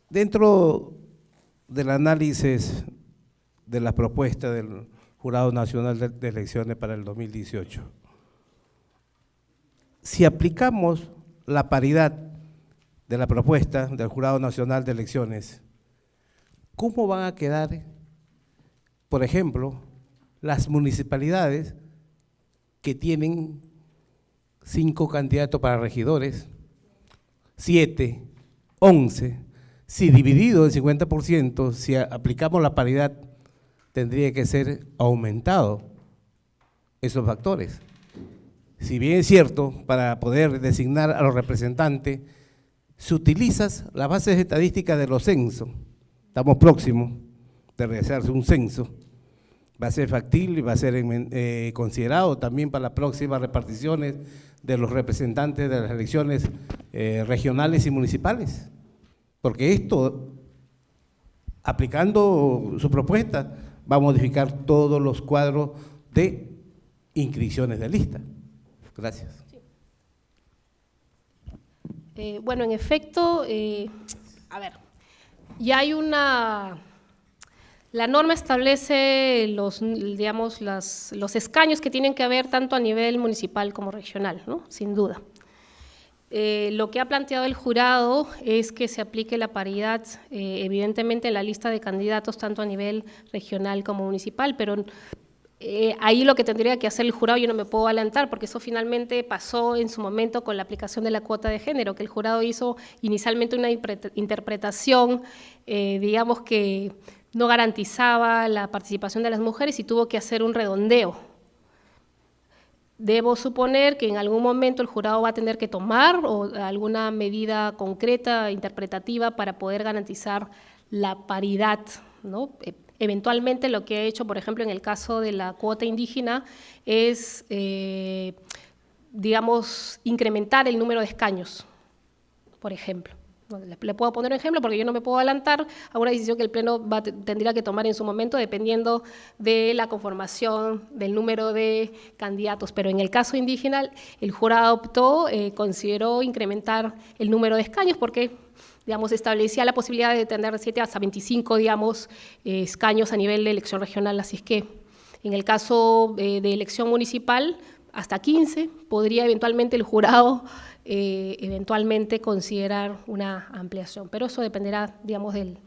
Dentro del análisis de la propuesta del Jurado Nacional de Elecciones para el 2018, si aplicamos la paridad de la propuesta del Jurado Nacional de Elecciones, ¿cómo van a quedar, por ejemplo, las municipalidades que tienen 5 candidatos para regidores, 7, 11, si dividido en 50%, si aplicamos la paridad, tendría que ser aumentado esos factores? Si bien es cierto, para poder designar a los representantes, si utilizas las bases estadísticas de los censos, estamos próximos de realizarse un censo, va a ser factible y va a ser considerado también para las próximas reparticiones de los representantes de las elecciones regionales y municipales, porque esto, aplicando su propuesta, va a modificar todos los cuadros de inscripciones de lista. Gracias. Bueno, en efecto, a ver, ya hay la norma establece digamos, los escaños que tienen que haber tanto a nivel municipal como regional, ¿no? Sin duda. Lo que ha planteado el jurado es que se aplique la paridad, evidentemente, en la lista de candidatos, tanto a nivel regional como municipal, pero ahí lo que tendría que hacer el jurado, yo no me puedo adelantar, porque eso finalmente pasó en su momento con la aplicación de la cuota de género, que el jurado hizo inicialmente una interpretación, digamos que no garantizaba la participación de las mujeres y tuvo que hacer un redondeo. Debo suponer que en algún momento el jurado va a tener que tomar alguna medida concreta, interpretativa, para poder garantizar la paridad, ¿no? Eventualmente lo que ha hecho, por ejemplo, en el caso de la cuota indígena, es, digamos, incrementar el número de escaños, por ejemplo. Le puedo poner un ejemplo porque yo no me puedo adelantar a una decisión que el Pleno tendría que tomar en su momento dependiendo de la conformación del número de candidatos, pero en el caso indígena el jurado optó, consideró incrementar el número de escaños porque, digamos, establecía la posibilidad de tener 7 hasta 25, digamos, escaños a nivel de elección regional, así es que en el caso de elección municipal hasta 15 podría eventualmente el jurado eventualmente considerar una ampliación, pero eso dependerá, digamos, del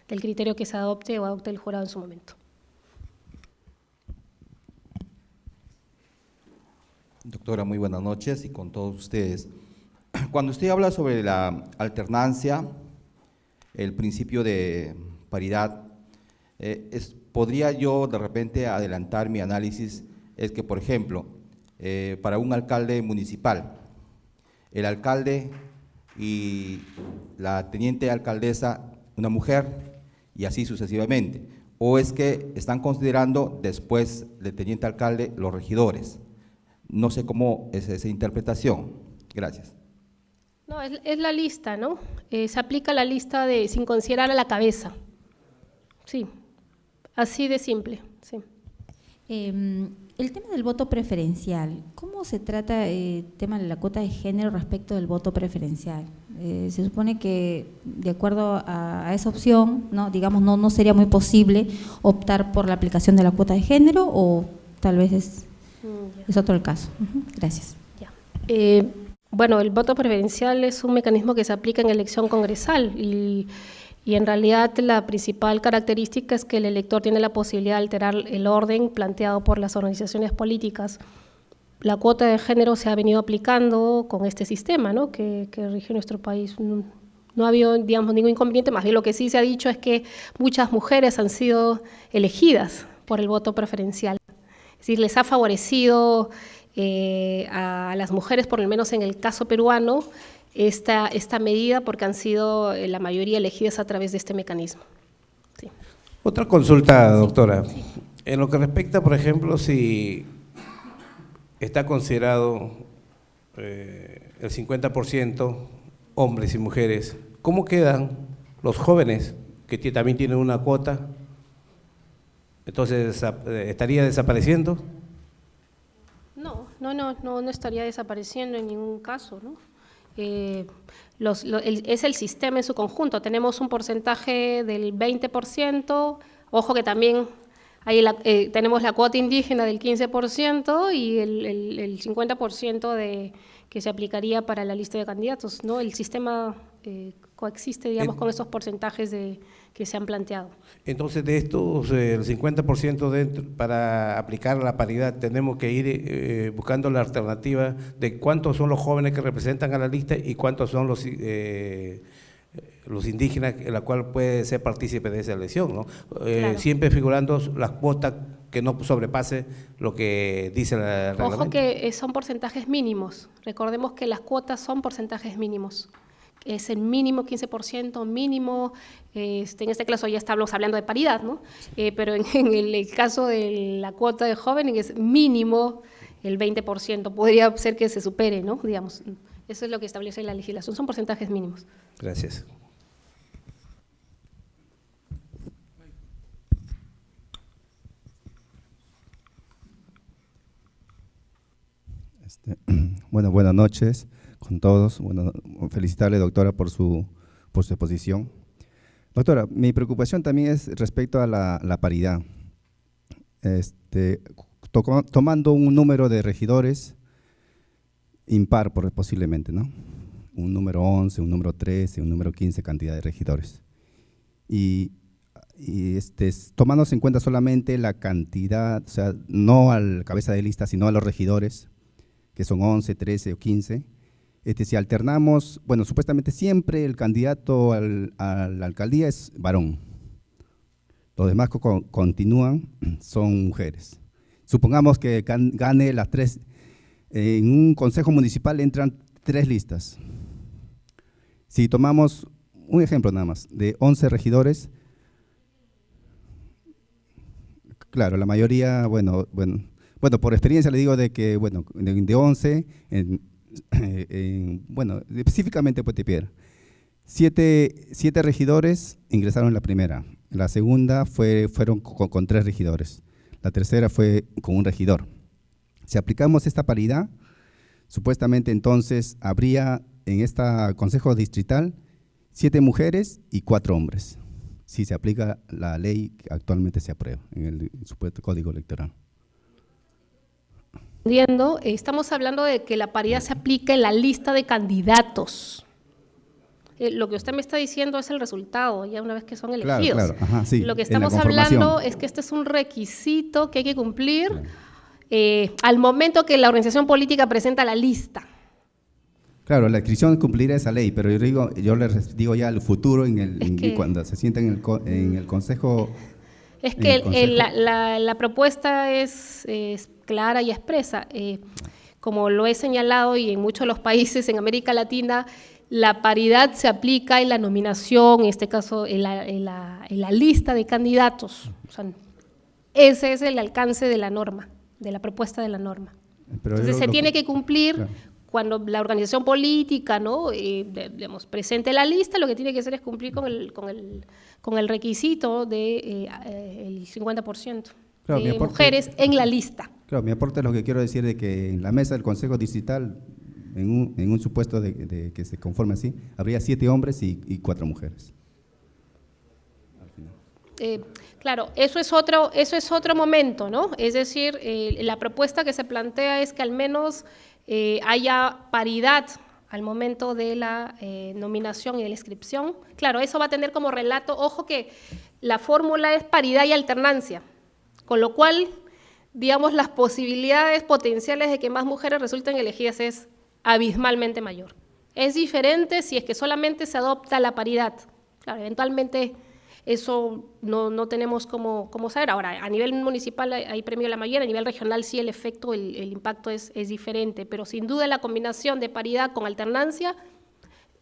criterio que se adopte o adopte el jurado en su momento. Doctora, muy buenas noches y con todos ustedes. Cuando usted habla sobre la alternancia, el principio de paridad, podría yo de repente adelantar mi análisis, es que, por ejemplo, para un alcalde municipal, el alcalde y la teniente alcaldesa, una mujer, y así sucesivamente, o es que están considerando después del teniente alcalde los regidores. No sé cómo es esa interpretación. Gracias. No, es la lista, ¿no? Se aplica la lista sin considerar a la cabeza. Sí, así de simple, sí. El tema del voto preferencial, ¿cómo se trata el tema de la cuota de género respecto del voto preferencial? Se supone que de acuerdo a esa opción, ¿no? Digamos, no sería muy posible optar por la aplicación de la cuota de género o tal vez es otro el caso. Gracias. Ya. Bueno, el voto preferencial es un mecanismo que se aplica en elección congresal y en realidad la principal característica es que el elector tiene la posibilidad de alterar el orden planteado por las organizaciones políticas. La cuota de género se ha venido aplicando con este sistema, ¿no? que rige nuestro país. No ha habido, digamos, ningún inconveniente, más bien lo que sí se ha dicho es que muchas mujeres han sido elegidas por el voto preferencial. Es decir, les ha favorecido a las mujeres, por lo menos en el caso peruano, esta medida porque han sido la mayoría elegidas a través de este mecanismo. Sí. Otra consulta, doctora. Sí. En lo que respecta, por ejemplo, si está considerado el 50% hombres y mujeres, ¿cómo quedan los jóvenes que también tienen una cuota? Entonces, ¿estaría desapareciendo? No estaría desapareciendo en ningún caso, ¿no? Es el sistema en su conjunto. Tenemos un porcentaje del 20%, ojo que también tenemos la cuota indígena del 15% y el 50% que se aplicaría para la lista de candidatos, ¿no? El sistema coexiste, digamos, con esos porcentajes que se han planteado. Entonces, de estos, el 50% para aplicar la paridad, tenemos que ir buscando la alternativa de cuántos son los jóvenes que representan a la lista y cuántos son los indígenas, en la cual puede ser partícipe de esa elección, ¿no? Claro. Siempre figurando las cuotas que no sobrepase lo que dice el reglamento. Ojo que son porcentajes mínimos, recordemos que las cuotas son porcentajes mínimos. Es el mínimo 15%, mínimo, en este caso ya estamos hablando de paridad, ¿no? Pero en el caso de la cuota de jóvenes es mínimo el 20%, podría ser que se supere, ¿no? Digamos, eso es lo que establece la legislación, son porcentajes mínimos. Gracias. Bueno, buenas noches con todos. Bueno, felicitarle, doctora, por su exposición. Doctora, mi preocupación también es respecto a la paridad. Tomando un número de regidores impar posiblemente, ¿no? Un número 11, un número 13, un número 15 cantidad de regidores. Y tomándose en cuenta solamente la cantidad, o sea, no al cabeza de lista, sino a los regidores, que son 11, 13 o 15, si alternamos, bueno, supuestamente siempre el candidato a la alcaldía es varón. Los demás que continúan son mujeres. Supongamos que gane las 3, en un consejo municipal entran 3 listas. Si tomamos un ejemplo nada más, de 11 regidores, claro, la mayoría, bueno, por experiencia le digo de que, bueno, de 11, bueno, específicamente Puente Piedra, 7 regidores ingresaron en la primera, la segunda fueron con 3 regidores, la tercera fue con un regidor. Si aplicamos esta paridad, supuestamente entonces habría en este consejo distrital 7 mujeres y 4 hombres, si se aplica la ley que actualmente se aprueba en el supuesto código electoral. Estamos hablando de que la paridad se aplica en la lista de candidatos. Lo que usted me está diciendo es el resultado, ya una vez que son elegidos. Claro, ajá, sí, lo que estamos hablando es que este es un requisito que hay que cumplir al momento que la organización política presenta la lista. Claro, la inscripción cumplirá esa ley, pero yo les digo ya el futuro cuando se sienten en el consejo. Es que la propuesta es clara y expresa. Como lo he señalado y en muchos de los países en América Latina, la paridad se aplica en la nominación, en este caso en la lista de candidatos. O sea, ese es el alcance de la norma, de la propuesta de la norma. Entonces se tiene que cumplir. Claro. Cuando la organización política, ¿no? Digamos, presente la lista, lo que tiene que hacer es cumplir con el requisito del 50% claro, de mujeres en la lista. Claro, mi aporte es lo que quiero decir de que en la mesa del Consejo Distrital, en un supuesto de que se conforme así, habría 7 hombres y 4 mujeres. Claro, eso es otro momento, ¿no? Es decir, la propuesta que se plantea es que al menos haya paridad al momento de la nominación y de la inscripción. Claro, eso va a tener como relato, ojo que la fórmula es paridad y alternancia, con lo cual, digamos, las posibilidades potenciales de que más mujeres resulten elegidas es abismalmente mayor. Es diferente si es que solamente se adopta la paridad. Claro, eventualmente eso no tenemos cómo saber. Ahora, a nivel municipal hay premio a la mayoría, a nivel regional sí el efecto, el impacto es diferente, pero sin duda la combinación de paridad con alternancia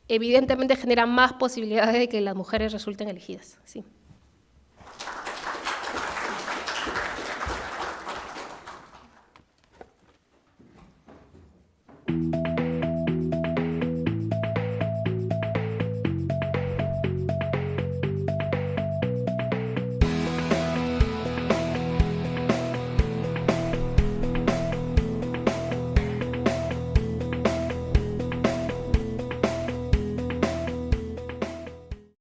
evidentemente genera más posibilidades de que las mujeres resulten elegidas. Sí.